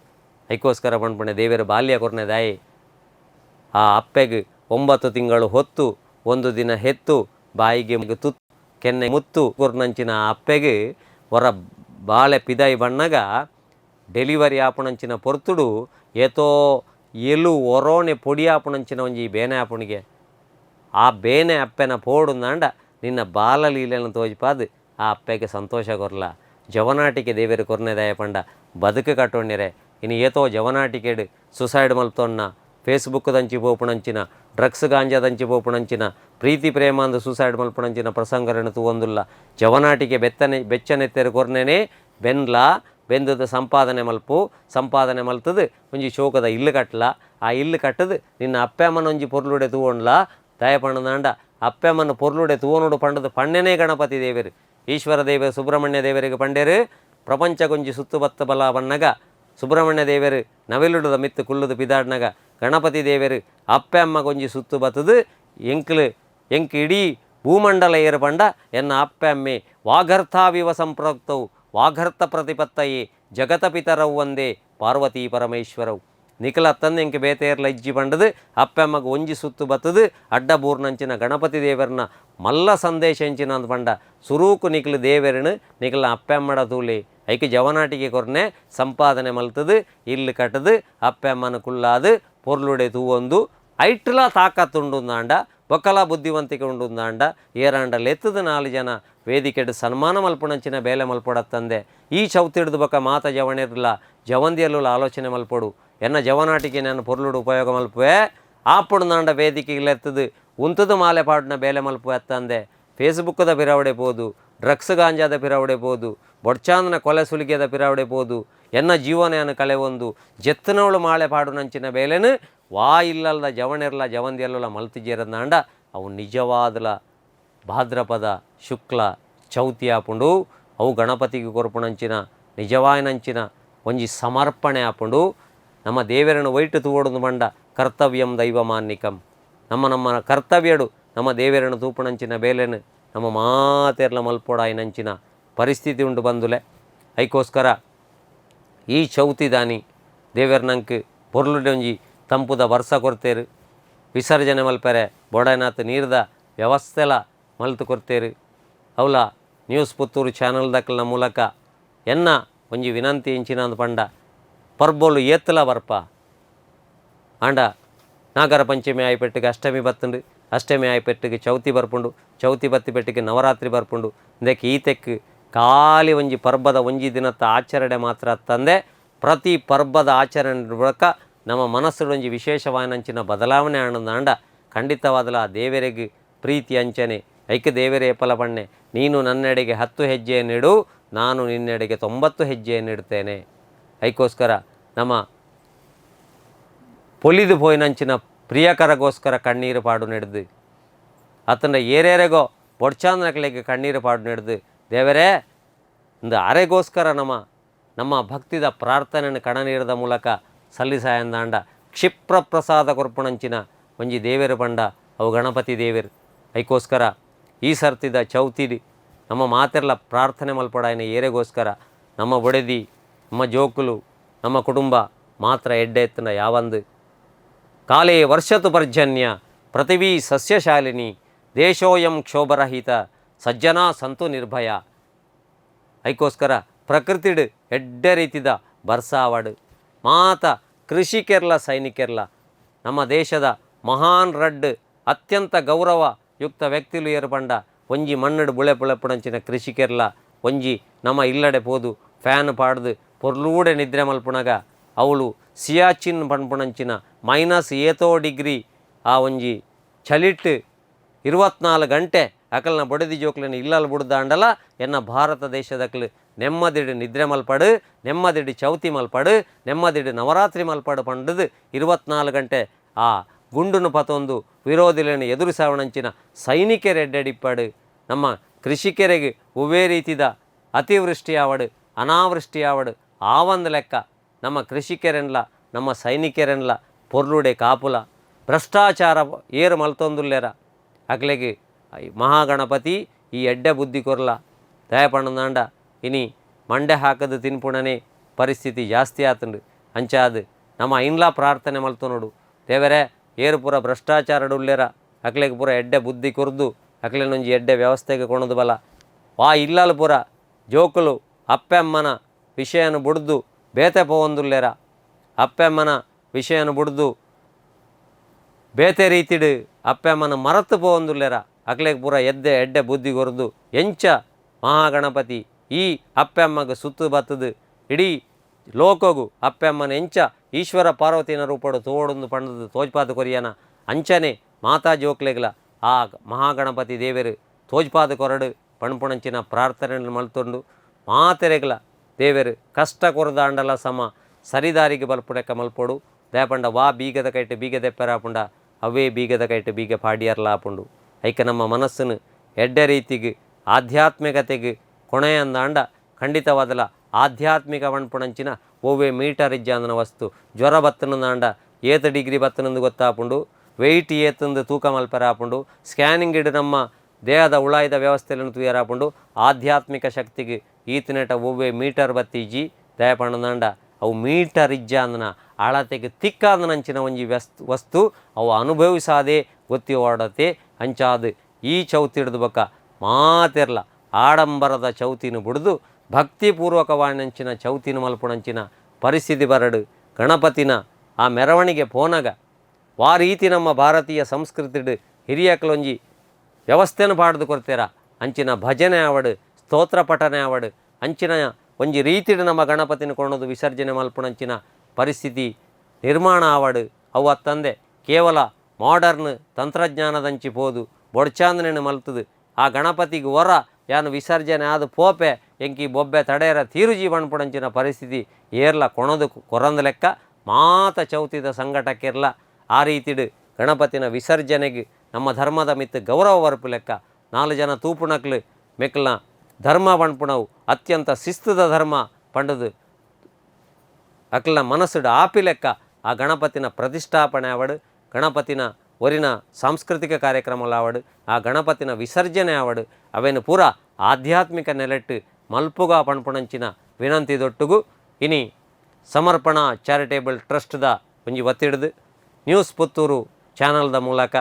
ಐಕೋಸ್ಕರ ಪಣ್ಪಣೆ ದೇವರ ಬಾಲ್ಯ ಕೊರ್ನೆ ದಾಯಿ ಆ ಅಪ್ಪೆಗೆ 9 ತಿಂಗಳು ಹೊತ್ತು 1 ದಿನ ಹೆತ್ತು ಬಾಯಿಗೆ ತುತ್ತು ಕೆನ್ನೆ ಮುತ್ತು ಕೊರ್ನಂಚಿನ ಅಪ್ಪೆಗೆ ಹೊರ ಬಾಳೆ ಪಿದಾಯಿ ಬಣ್ಣಗ ಡೆಲಿವರಿ ಆಪುಣಂಚಿನ ಪೊರ್ತುಡು ಏತೋ ಎಲು ಒರೋಣೆ ಪೊಡಿ ಆಪುಣಂಚಿನ ಒಂಜಿ ಬೇನೆ ಆಪುಣಿಗೆ ಆ ಬೇನೆ ಅಪ್ಪೆನ ಪೋಡುಂದಾಂಡ ನಿನ್ನ ಬಾಲಲೀಲೆಯನ್ನು ತೋಜಿಪಾದು ಆ ಅಪ್ಪೆಗೆ ಸಂತೋಷ ಕೊರ್ಲ ಜವನಾಟಿಕೆ ದೇವರು ಕೊರ್ನೆದಾಯ ಪಂಡ ಬದುಕು ಕಟ್ಟೊಂಡಿರೆ ಇನ್ನು ಏತೋ ಜವನಾಟಿಕೆಡು ಸುಸೈಡ್ ಮಲ್ತೊನ್ನ ಫೇಸ್ಬುಕ್ ದಂಚಿ ಪೋಪುಣಂಚಿನ ಡ್ರಗ್ಸ್ ಗಾಂಜಾ ದಂಚಿ ಪೋಪುಣಂಚಿನ ಪ್ರೀತಿ ಪ್ರೇಮ ಅಂದು ಸೂಸೈಡ್ ಮಲ್ಪುಣಂಚಿನ ಪ್ರಸಂಗರನ್ನು ತೂವೊಂದುಲ್ಲ ಜವನಾಟಿಕೆ ಬೆಚ್ಚನೆತ್ತೆರು ಕೊರ್ನೆನೇ ಬೆಂದದ ಸಂಪಾದನೆ ಮಲ್ತದು ಒಂಜಿ ಶೋಕದ ಇಲ್ಲು ಕಟ್ಟಲ ಆ ಇಲ್ಲು ಕಟ್ಟದು ನಿನ್ನ ಅಪ್ಪೆಮ್ಮನ ಒಂಜಿ ಪೊರ್ಲುಡೆ ತೂವೊಂಡ್ಲ ದಯ ಪಣ್ಣದಾಂಡ ಅಪ್ಪೆಮ್ಮನ ಪೊರ್ಲುಡೆ ತೂವನೋಡು ಪಂಡದು ಪಣ್ಣೆನೇ ಗಣಪತಿ ದೇವರು ಈಶ್ವರ ದೇವರು ಸುಬ್ರಹ್ಮಣ್ಯ ದೇವರಿಗೆ ಪಂಡೇರು ಪ್ರಪಂಚಗೊಂಜಿ ಸುತ್ತು ಬತ್ತ ಬಲ ಬಣ್ಣಗ ಸುಬ್ರಹ್ಮಣ್ಯ ದೇವರು ನವಿಲುಡದ ಮಿತ್ತು ಕುಲ್ಲುದು ಪಿದಾಡ್ನಗ ಗಣಪತಿ ದೇವರು ಅಪ್ಪೆಮ್ಮಗೊಂಜಿ ಸುತ್ತು ಬತ್ತದು ಎಂಕ್ ಇಡೀ ಭೂಮಂಡಲ ಏರು ಪಂಡ ಎನ್ನ ಅಪ್ಪೆಮ್ಮೆ ವಾಗರ್ಥಾವಿವ ಸಂಪ್ರೋಕ್ತವು ವಾಗರ್ಥ ಪ್ರತಿಪತ್ತಯೇ ಜಗತ ಪಿತರವು ಒಂದೇ ಪಾರ್ವತಿ ಪರಮೇಶ್ವರವು ನಿಖಲ ತಂದು ಎಂಕೆ ಬೇತೇರ್ಲ ಇಜ್ಜಿ ಪಂಡದು ಅಪ್ಪೆಮ್ಮಗ ಒಂಜಿ ಸುತ್ತು ಬತ್ತದು ಅಡ್ಡ ಬೂರ್ನಂಚಿನ ಗಣಪತಿ ದೇವರನ್ನ ಮಲ್ಲ ಸಂದೇಶ ಎಂಚಿನ ಅಂದು ಪಂಡ ಸುರೂಕು ನಿಖಲು ದೇವರನು ನಿಖಲ ಅಪ್ಪೆಮ್ಮಡ ತೂಲೆ ಐಕೆ ಜವನಾಟಿಗೆ ಕೊರ್ನೆ ಸಂಪಾದನೆ ಮಲ್ತದು ಇಲ್ಲು ಕಟ್ಟದು ಅಪ್ಪೆಮ್ಮನ ಕುಲ್ಲಾದು ಪೊರ್ಲುಡೆ ತೂವೊಂದು ಐಟ್ಲ ತಾಕತ್ತುಂಡುಂದಾಂಡ ಬೊಕ್ಕಲ ಬುದ್ಧಿವಂತಿಕೆ ಉಂಡುಂದಾಂಡ ಏರಾಂಡಲ್ಲಿ ಎತ್ತದ 4 ಜನ ವೇದಿಕೆಡು ಸನ್ಮಾನ ಮಲ್ಪುಣಂಚಿನ ಬೇಲೆ ಮಲ್ಪೊಡತ್ತಂದೆ ಈ ಚೌತಿಡ್ದು ಬೊಕ್ಕ ಮಾತ ಜವಣಿರ್ಲ ಜವಂದಿಯಲ್ಲೂ ಆಲೋಚನೆ ಮಲ್ಪೊಡು ಎನ್ನ ಜವನಾಟಿಗೆ ನಾನು ಪೊರ್ಲುಡು ಉಪಯೋಗ ಮಲ್ಪುವೆ ಆಪುಡುಂದಾಂಡ ವೇದಿಕೆಗೆ ಎತ್ತದು ಉಂತದು ಮಾಲೆ ಪಾಡಿನ ಬೇಲೆ ಮಲ್ಪು ಎತ್ತಂದೆ ಫೇಸ್ಬುಕ್ಕದ ಪಿರಾವಡೆ ಪೋದು ಡ್ರಗ್ಸ್ ಗಾಂಜಾದ ಪಿರಾವಡೆ ಪೋದು ಬೊಡ್ಚಾಂದನ ಕೊಲೆ ಸುಲಿಗೆದ ಪಿರಾವಡೆ ಪೋದು ಎನ್ನ ಜೀವನ ಕಲೆವೊಂದು ಜೆತ್ತನವಳು ಮಾಳೆ ಪಾಡುನಂಚಿನ ಬೇಲೆನು ವಾ ಇಲ್ಲಲ್ದ ಜವಣಿರ್ಲ ಜವಂದಿಯಲ್ಲ ಮಲ್ತಿಜೇರಂದಾಂಡ ಅವು ನಿಜವಾದಲ ಭಾದ್ರಪದ ಶುಕ್ಲ ಚೌತಿ ಆಪುಂಡು ಅವು ಗಣಪತಿಗೆ ಕೊರ್ಪುಣಂಚಿನ ನಿಜವಾಯಿನಂಚಿನ ಒಂಜಿ ಸಮರ್ಪಣೆ ಆಪುಂಡು ನಮ್ಮ ದೇವರನ್ನು ವೈಟು ತೂವೊಡು ಮಂಡ ಕರ್ತವ್ಯಂ ದೈವಮಾನ್ನಿಕಂ ನಮ್ಮ ಕರ್ತವ್ಯಡು ನಮ್ಮ ದೇವರನ್ನು ತೂಪುಣಂಚಿನ ಬೇಲೆನು ನಮ್ಮ ಮಾತೆರ್ಲ ಮಲ್ಪೊಡಾಯಿನಂಚಿನ ಪರಿಸ್ಥಿತಿ ಉಂಡು ಬಂದುಲೆ ಐಕೋಸ್ಕರ ಈ ಚೌತಿ ದಾನಿ ದೇವರನಂಕ್ ಪೊರ್ಲುಡೊಂಜಿ ತಂಪುದ ವರ್ಷ ಕೊರ್ತೇರು ವಿಸರ್ಜನೆ ಮಲ್ಪೆರೆ ಬೊಡನಾತ್ ನೀರ್ದ ವ್ಯವಸ್ಥೆಲ ಮಲ್ತು ಕೊರ್ತೇರು ಅವಲ ನ್ಯೂಸ್ ಪುತ್ತೂರು ಚಾನಲ್ ದಕ್ಕಲ್ನ ಮೂಲಕ ಎನ್ನ ಒಂಜಿ ವಿನಂತಿ ಇಂಚಿನ ಅಂದು ಪಂಡ ಪರ್ಬೋಲು ಏತ್ತಲ ಬರ್ಪ ಆಂಡ ನಾಗರ ಪಂಚಮಿ ಆಯ್ಪೆಟ್ಟಿಗೆ ಅಷ್ಟಮಿ ಬತ್ತುಂಡು ಅಷ್ಟಮಿ ಆಯ್ಪೆಟ್ಟಿಗೆ ಚೌತಿ ಬರ್ಪುಂಡು ಚೌತಿ ಬತ್ತಿ ಪೆಟ್ಟಿಗೆ ನವರಾತ್ರಿ ಬರ್ಪುಂಡು ಇಂದಕ್ಕೆ ಈತೆಕ್ ಖಾಲಿ ಒಂಜಿ ಪರ್ಬದ ಒಂಜಿ ದಿನದ ಆಚರಣೆ ಮಾತ್ರ ತಂದೆ ಪ್ರತಿ ಪರ್ಬದ ಆಚರಣೆ ಬಳಿಕ ನಮ್ಮ ಮನಸ್ಸು ಒಂಜಿ ವಿಶೇಷವಾದಂಚಿನ ಬದಲಾವಣೆ ಆಂಡ ಖಂಡಿತವಾದಲ ಆ ದೇವರಿಗೆ ಪ್ರೀತಿ ಅಂಚನೆ ಐಕ್ಯ ದೇವರೇ ಫಲ ಬಣ್ಣೆ ನೀನು ನನ್ನೆಡೆಗೆ 10 ಹೆಜ್ಜೆಯನ್ನಿಡು ನಾನು ನಿನ್ನೆಡೆಗೆ 90 ಹೆಜ್ಜೆಯನ್ನಿಡ್ತೇನೆ. ಐಕೋಸ್ಕರ ನಮ್ಮ ಪೊಲಿದು ಪೋಯಿನಂಚಿನ ಪ್ರಿಯಕರಗೋಸ್ಕರ ಕಣ್ಣೀರು ಪಾಡು ನೆಡ್ದು ಅತನ ಏರೇರೆಗೋ ಬೊಡ್ಚಾಂದನಕ್ಲೆಗೆ ಕಣ್ಣೀರು ಪಾಡು ನೆಡ್ದು ದೇವರೇ ಒಂದು ಅರೆಗೋಸ್ಕರ ನಮ್ಮ ಭಕ್ತಿದ ಪ್ರಾರ್ಥನೆಯನ್ನು ಕಣನೀರದ ಮೂಲಕ ಸಲ್ಲಿಸಾಯಂದಾಂಡ ಕ್ಷಿಪ್ರ ಪ್ರಸಾದ ಕೊರ್ಪುಣಂಚಿನ ಒಂಜಿ ದೇವೇರು ಪಂಡ ಅವು ಗಣಪತಿ ದೇವೇರು. ಐಕೋಸ್ಕರ ಈ ಸರ್ತಿದ ಚೌತಿಡಿ ನಮ್ಮ ಮಾತೆರ್ಲ ಪ್ರಾರ್ಥನೆ ಮಲ್ಪಡಾಯನ ಏರೆಗೋಸ್ಕರ ನಮ್ಮ ಬೊಡೆದಿ ನಮ್ಮ ಜೋಕುಲು ನಮ್ಮ ಕುಟುಂಬ ಮಾತ್ರ ಎಡ್ಡೆ ಎತ್ತನ ಯಾವಂದು ಕಾಲೇ ವರ್ಷತು ಪರ್ಜನ್ಯ ಪೃಥಿವೀ ಸಸ್ಯಶಾಲಿನಿ ದೇಶೋಯಂ ಕ್ಷೋಭರಹಿತ ಸಜ್ಜನಾ ಸಂತು ನಿರ್ಭಯ. ಐಕೋಸ್ಕರ ಪ್ರಕೃತಿಡ್ ಎಡ್ಡೆ ರೀತಿದ ಬರ್ಸಾವಡು ಮಾತ ಕೃಷಿಕೆರ್ಲ ಸೈನಿಕೆರ್ಲ ನಮ್ಮ ದೇಶದ ಮಹಾನ್ ರಡ್ ಅತ್ಯಂತ ಗೌರವಯುಕ್ತ ವ್ಯಕ್ತಿಲು ಏರ್ಪಂಡ ಒಂಜಿ ಮಣ್ಣಡು ಬುಳೆ ಪುಳೆಪುಣಂಚಿನ ಕೃಷಿಕೆರ್ಲ ಒಂಜಿ ನಮ್ಮ ಇಲ್ಲಡೆ ಪೋದು ಫ್ಯಾನ್ ಪಾಡ್ದು ಪೊರ್ಲೂಡೆ ನಿದ್ರೆ ಮಲ್ಪುಣಗ ಅವಳು ಸಿಯಾಚಿನ್ ಪಣ್ಪುಣಂಚಿನ -7 ಆ ಒಂಜಿ ಚಲಿಟ್ಟು 24 ಗಂಟೆ ಅಕಲ್ನ ಬೊಡೆದಿ ಜೋಕ್ಲನ್ನು ಇಲ್ಲಲ್ಲಿ ಬಿಡ್ದಾಂಡಲ ಎನ್ನ ಭಾರತ ದೇಶದಕ್ಲು ನೆಮ್ಮದಿಡು ನಿದ್ರೆ ಮಲ್ಪಡು ನೆಮ್ಮದಿಡು ಚೌತಿ ಮಲ್ಪಡು ನೆಮ್ಮದಿಡು ನವರಾತ್ರಿ ಮಲ್ಪಡು ಪಂಡದು 24 ಗಂಟೆ ಆ ಗುಂಡುನು ಪತೊಂದು ವಿರೋಧಿಗಳನ್ನು ಎದುರಿಸಾವಣಂಚಿನ ಸೈನಿಕರೆಡ್ಡೆಡಿಪ್ಪಡು ನಮ್ಮ ಕೃಷಿಕರಿಗೆ ಉವೇ ರೀತಿದ ಅತಿವೃಷ್ಟಿ ಆವಡು ಅನಾವೃಷ್ಟಿ ಆವಡು ಆ ಒಂದು ಲೆಕ್ಕ ನಮ್ಮ ಕೃಷಿಕರೆನ್ಲ ನಮ್ಮ ಸೈನಿಕರೆನ್ಲ ಪೊರ್ಲುಡೆ ಕಾಪುಲ ಭ್ರಷ್ಟಾಚಾರ ಏರು ಮಲ್ತೊಂದುಲ್ಲೆರ ಅಕ್ಲೆಗೆ ಮಹಾಗಣಪತಿ ಈ ಎಡ್ಡೆ ಬುದ್ಧಿ ಕೊರ್ಲ ದಯಪಣ್ಣದಾಂಡ ಇನಿ ಮಂಡೆ ಹಾಕದು ತಿನ್ಪುಣನೆ ಪರಿಸ್ಥಿತಿ ಜಾಸ್ತಿ ಆತುಂಡು ಅಂಚಾದು ನಮ್ಮ ಐನ್ಲಾ ಪ್ರಾರ್ಥನೆ ಮಲ್ತು ನೋಡು ದೇವರೇ ಏರು ಪೂರ ಭ್ರಷ್ಟಾಚಾರಡುಲ್ಲೆರ ಅಕ್ಲೆಗೆ ಪೂರ ಎಡ್ಡೆ ಬುದ್ಧಿ ಕೊರ್ದು ಅಕ್ಲೆನೊಂಜಿ ಎಡ್ಡೆ ವ್ಯವಸ್ಥೆಗೆ ಕೊಣದು ಬಲ ವಾ ಇಲ್ಲಲು ಪೂರ ಜೋಕುಲು ಅಪ್ಪೆಮ್ಮನ ವಿಷಯನ ಬುಡ್ದು ಬೇತೆ ಪೋವೊಂದುಲ್ಲೆರ ಅಪ್ಪೆಮ್ಮನ ವಿಷಯನ ಬುಡ್ದು ಬೇತೆ ರೀತಿಡು ಅಪ್ಪೆಮ್ಮನ ಮರತು ಪೋವೊಂದುಲ್ಲೆರ ಅಕ್ಲೆಗೆ ಪೂರ ಎಡ್ಡೆ ಬುದ್ಧಿ ಕೊರ್ದು ಎಂಚ ಮಹಾಗಣಪತಿ ಈ ಅಪ್ಪೆಮ್ಮಗ ಸುತ್ತು ಬತ್ತದು ಇಡೀ ಲೋಕಗು ಅಪ್ಪೆಮ್ಮನ ಎಂಚ ಈಶ್ವರ ಪಾರ್ವತಿನ ರೂಪಡು ತೋಡೊಂದು ಪಂಡದು ತೋಜ್ಪಾದ ಕೊರಿಯನ ಅಂಚನೆ ಮಾತಾ ಜೋಕ್ಲೆಗ್ಲ ಆ ಮಹಾಗಣಪತಿ ದೇವರು ತೋಜ್ಪಾದ ಕೊರಡು ಪಣ್ಪುಣಂಚಿನ ಪ್ರಾರ್ಥನೆ ಮಲ್ತೊಂಡು ಮಾತೆರೆಗ್ಲ ದೇವರು ಕಷ್ಟ ಕೊರದಾಂಡಲ ಸಮ ಸರಿದಾರಿಗೆ ಬಲ್ಪುಡೆಕ್ಕ ಮಲ್ಪೊಡು ದಯಪಂಡ ವಾ ಬೀಗದ ಕೈಟ್ ಬೀಗದೆಪ್ಪರಾಪುಂಡ ಅವೇ ಬೀಗದ ಕೈಟ್ ಬೀಗ ಪಾಡಿಯರ್ಲಾಪುಂಡು ಐಕ ನಮ್ಮ ಮನಸ್ಸನ್ನು ಎಡ್ಡೆ ರೀತಿಗೆ ಆಧ್ಯಾತ್ಮಿಕತೆಗೆ ಕೊನೆಯಂದಾಂಡ ಖಂಡಿತವಾದಲ ಆಧ್ಯಾತ್ಮಿಕ ಪಣ್ಪುಣಂಚಿನ ಓವೇ ಮೀಟರ್ ಇಜ್ಜಾಂದನ ವಸ್ತು ಜ್ವರ ಬತ್ತನಂದಾಂಡ 7 ಡಿಗ್ರಿ ಬತ್ತನಂದು ಗೊತ್ತಾಪುಂಡು ವೆಯ್ಟ್ ಏತಂದು ತೂಕ ಮಲ್ಪರಾಪುಂಡು ಸ್ಕ್ಯಾನಿಂಗ್ ಇಡು ನಮ್ಮ ದೇಹದ ಉಳಾಯ್ದ ವ್ಯವಸ್ಥೆಯನ್ನು ತೂಯರಾಪುಂಡು ಆಧ್ಯಾತ್ಮಿಕ ಶಕ್ತಿಗೆ ಈತನೆಟ ಒವ್ವೇ ಮೀಟರ್ ಬತ್ತೀಜಿ ದಯಪಣ್ಣದಾಂಡ ಅವು ಮೀಟರ್ ಇಜ್ಜಾಂದನ ಅಳತೆಗೆ ತಿಕ್ಕಾದನಂಚಿನ ಒಂಜಿ ವಸ್ತು ಅವು ಅನುಭವಿಸಾದೆ ಗೊತ್ತಿ ಓಡತೆ ಅಂಚಾದು ಈ ಚೌತಿಡ್ದು ಬಕ್ಕ ಮಾತೆರ್ಲ ಆಡಂಬರದ ಚೌತಿನ ಬುಡ್ದು ಭಕ್ತಿಪೂರ್ವಕವಾದಂಚಿನ ಚೌತಿನ ಮಲ್ಪುಣಂಚಿನ ಪರಿಸ್ಥಿತಿ ಬರಡು ಗಣಪತಿನ ಆ ಮೆರವಣಿಗೆ ಪೋನಗ ವಾ ರೀತಿ ನಮ್ಮ ಭಾರತೀಯ ಸಂಸ್ಕೃತಿಡು ಹಿರಿಯಕ್ಲೊಂಜಿ ವ್ಯವಸ್ಥೆನ ಪಾಡ್ದು ಕೊಡ್ತೇರ ಅಂಚಿನ ಭಜನೆ ಆವಡು ಸ್ತೋತ್ರ ಪಠನೆ ಆವಡು ಅಂಚಿನ ಒಂಜಿ ರೀತಿಡು ನಮ್ಮ ಗಣಪತಿನ ಕೊಂಡದು ವಿಸರ್ಜನೆ ಮಲ್ಪುಣಂಚಿನ ಪರಿಸ್ಥಿತಿ ನಿರ್ಮಾಣ ಆವಡು ಅವು ಅತ್ತಂದೆ ಕೇವಲ ಮಾಡರ್ನ್ ತಂತ್ರಜ್ಞಾನದಂಚಿ ಪೋದು ಬೊಡ್ಚಾಂದನೆಯನ್ನು ಮಲ್ತದು ಆ ಗಣಪತಿಗೆ ಹೊರ ಯಾನು ವಿಸರ್ಜನೆ ಆದ ಪೋಪೆ ಎಂಕಿ ಬೊಬ್ಬೆ ತಡೆಯರ ತೀರುಜಿ ಬಣ್ಪುಣಂಚಿನ ಪರಿಸ್ಥಿತಿ ಏರ್ಲ ಕೊಣದು ಕೊರಂದ ಲೆಕ್ಕ ಮಾತ ಚೌತಿದ ಸಂಘಟಕ್ಕಿರ್ಲ ಆ ರೀತಿಡು ಗಣಪತಿನ ವಿಸರ್ಜನೆಗೆ ನಮ್ಮ ಧರ್ಮದ ಮಿತ್ತು ಗೌರವ ವರ್ಪು ಲೆಕ್ಕ 4 ಜನ ತೂಪುಣಕ್ಲು ಮೆಕ್ಲನ ಧರ್ಮ ಬಣ್ಪುಣವು ಅತ್ಯಂತ ಶಿಸ್ತುದ ಧರ್ಮ ಪಂಡದು ಅಕ್ಲನ ಮನಸ್ಸುಡು ಆಪಿ ಲೆಕ್ಕ ಆ ಗಣಪತಿನ ಪ್ರತಿಷ್ಠಾಪನೆ ಆವಡು ಗಣಪತಿನ ಒರಿನ ಸಾಂಸ್ಕೃತಿಕ ಕಾರ್ಯಕ್ರಮಲಾವಡು ಆ ಗಣಪತಿನ ವಿಸರ್ಜನೆ ಆವಡು ಅವೇನು ಪೂರ ಆಧ್ಯಾತ್ಮಿಕ ನೆಲೆಟ್ಟು ಮಲ್ಪುಗ ಪಣ್ಪುಣಂಚಿನ ವಿನಂತಿ ದೊಟ್ಟುಗು ಇನಿ ಸಮರ್ಪಣಾ ಚಾರಿಟೇಬಲ್ ಟ್ರಸ್ಟ್ದ ಒಂಜಿ ಒತ್ತಿಡ್ದು ನ್ಯೂಸ್ ಪುತ್ತೂರು ಚಾನಲ್ದ ಮೂಲಕ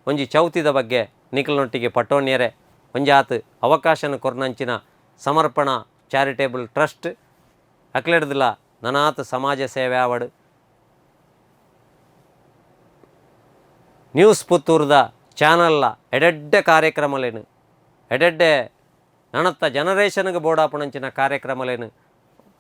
ಒಂಜಿ ಚೌತಿದ ಬಗ್ಗೆ ನಿಖಲ್ನೊಟ್ಟಿಗೆ ಪಟ್ಟೋಣ್ಯರೆ ಒಂಜಾತ್ ಅವಕಾಶನ ಕೊರ್ನಂಚಿನ ಸಮರ್ಪಣಾ ಚಾರಿಟೇಬಲ್ ಟ್ರಸ್ಟ್ ಅಕ್ಲೆಡ್ದಿಲ್ಲ ನನಾತ್ ಸಮಾಜ ಸೇವೆ ಆವಡು ನ್ಯೂಸ್ ಪುತ್ತೂರ್ದ ಚಾನಲ್ಲ ಎಡೆಡ್ಡೆ ಕಾರ್ಯಕ್ರಮಲೇನು ಎಡೆಡ್ಡೆ ననత్త జనరేషన్కి బోడాపునంచిన కార్యక్రమాలను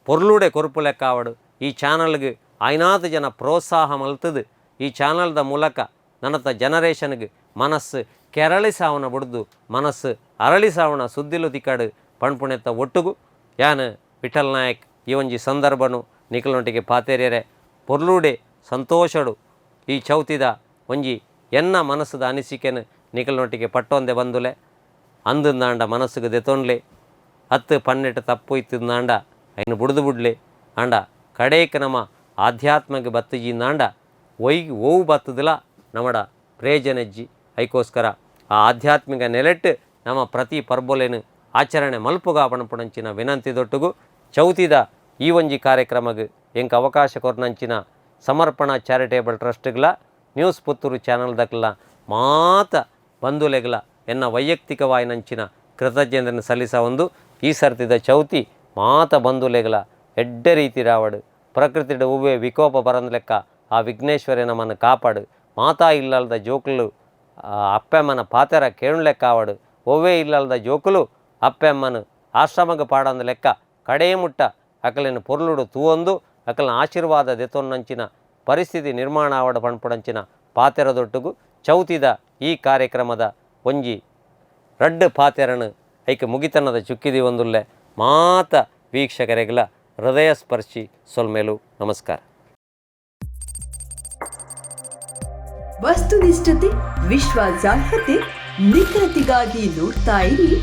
పొర్లుడే కొరుపు లెక్క ఆవడు ఈ ఛానల్కి అయినాత జన ప్రోత్సాహం అల్ತది ಈ ಚಾನಲ್ದ ಮೂಲಕ ನನ್ನತ್ತ ಜನರೇಷನ್ಗೆ ಮನಸ್ಸು ಕೆರಳಿ ಸಾವನ ಬಿಡ್ದು ಮನಸ್ಸು ಅರಳಿ ಸಾವನ ಸುದ್ದಿಲು ತಿಕ್ಕಾಡು ಪಣ್ಪುಣೆತ್ತ ಒಟ್ಟುಗು ಯಾನು ವಿಠಲ್ ನಾಯಕ್ ಈ ಒಂಜಿ ಸಂದರ್ಭನು ನಿಖಲೊಂಟಿಗೆ ಪಾತೆರ್ಯರೆ ಪೊರ್ಲುಡೆ ಸಂತೋಷಡು ಈ ಚೌತಿದ ಒಂಜಿ ಎನ್ನ ಮನಸ್ಸದ ಅನಿಸಿಕೆನು ನಿಖಲೊಂಟಿಗೆ ಪಟ್ಟೊಂದೆ ಬಂದುಲೆ ಅಂದಂದಾಂಡ ಮನಸ್ಸಿಗೆ ದೆತೊನ್ಲೆ 10-12 ತಪ್ಪು ಇತ್ತಿಂದಾಂಡ ಐನು ಬುಡ್ದು ಬಿಡ್ಲೆ ಆಂಡ ಕಡೇಕ ನಮ್ಮ ಆಧ್ಯಾತ್ಮಕ್ಕೆ ಬತ್ತಜಿಂದಾಂಡ ಒಯ್ಗಿ ಓವು ಬತ್ತದಿಲ್ಲ ನಮ್ಮಡ ಪ್ರೇಜನೆಜ್ಜಿ ಐಕೋಸ್ಕರ ಆ ಆಧ್ಯಾತ್ಮಿಕ ನೆಲೆಟ್ಟು ನಮ್ಮ ಪ್ರತಿ ಪರ್ಬೊಲೆನು ಆಚರಣೆ ಮಲ್ಪುಗ ಪಣಪುಣಂಚಿನ ವಿನಂತಿ ದೊಟ್ಟುಗು ಚೌತಿದ ಈ ಒಂಜಿ ಕಾರ್ಯಕ್ರಮಕ್ಕೆ ಎಂಕ ಅವಕಾಶ ಕೊರ್ನಂಚಿನ ಸಮರ್ಪಣಾ ಚಾರಿಟೇಬಲ್ ಟ್ರಸ್ಟ್ಗಳ ನ್ಯೂಸ್ ಪುತ್ತೂರು ಚಾನಲ್ದಕ್ಲ ಮಾತ ಬಂಧುಲೆಗಳ ಎನ್ನ ವೈಯಕ್ತಿಕವಾಯಿನಂಚಿನ ಕೃತಜ್ಞತೆಯನ್ನು ಸಲ್ಲಿಸ ಒಂದು ಈ ಸರ್ತಿದ ಚೌತಿ ಮಾತ ಬಂಧುಲೆಗಳ ಎಡ್ಡೆ ರೀತಿ ರಾವಡು ಪ್ರಕೃತಿಡ ಹೂವೇ ವಿಕೋಪ ಬರಂದ ಲೆಕ್ಕ ಆ ವಿಘ್ನೇಶ್ವರ ನಮ್ಮನ್ನು ಕಾಪಾಡು ಮಾತಾ ಇಲ್ಲಲ್ದ ಜೋಕುಲು ಅಪ್ಪೆಮ್ಮನ ಪಾತೆರ ಕೇಳು ಲೆಕ್ಕ ಆವಡು ಒವ್ವೇ ಇಲ್ಲಲ್ದ ಜೋಕುಲು ಅಪ್ಪೆಮ್ಮನು ಆಶ್ರಮಕ್ಕೆ ಪಾಡಂದ ಲೆಕ್ಕ ಕಡೇ ಮುಟ್ಟ ಅಕಲಿನ ಪೊರ್ಲುಡು ತೂವೊಂದು ಅಕಲಿನ ಆಶೀರ್ವಾದ ದೆತೊನ್ನಂಚಿನ ಪರಿಸ್ಥಿತಿ ನಿರ್ಮಾಣ ಆವಡ ಪಣ್ಪುಡಂಚಿನ ಪಾತೆರದೊಟ್ಟುಗು ಚೌತಿದ ಈ ಕಾರ್ಯಕ್ರಮದ ಒಂಜಿ ರಡ್ಡು ಪಾತೆರನು ಐಕೆ ಮುಗಿತನದ ಚುಕ್ಕಿದಿ ಒಂದುಲ್ಲೆ ಮಾತ ವೀಕ್ಷಕರೆಗಳ ಹೃದಯ ಸ್ಪರ್ಶಿ ಸೊಲ್ಮೇಲು ನಮಸ್ಕಾರ. ವಸ್ತುನಿಷ್ಠತೆ, ವಿಶ್ವಾಸಾರ್ಹತೆ, ನಿಖರತೆಗಾಗಿ ನೋಡ್ತಾ ಇರಿ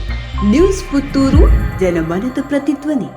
ನ್ಯೂಸ್ ಪುತ್ತೂರು, ಜನಮನದ ಪ್ರತಿಧ್ವನಿ.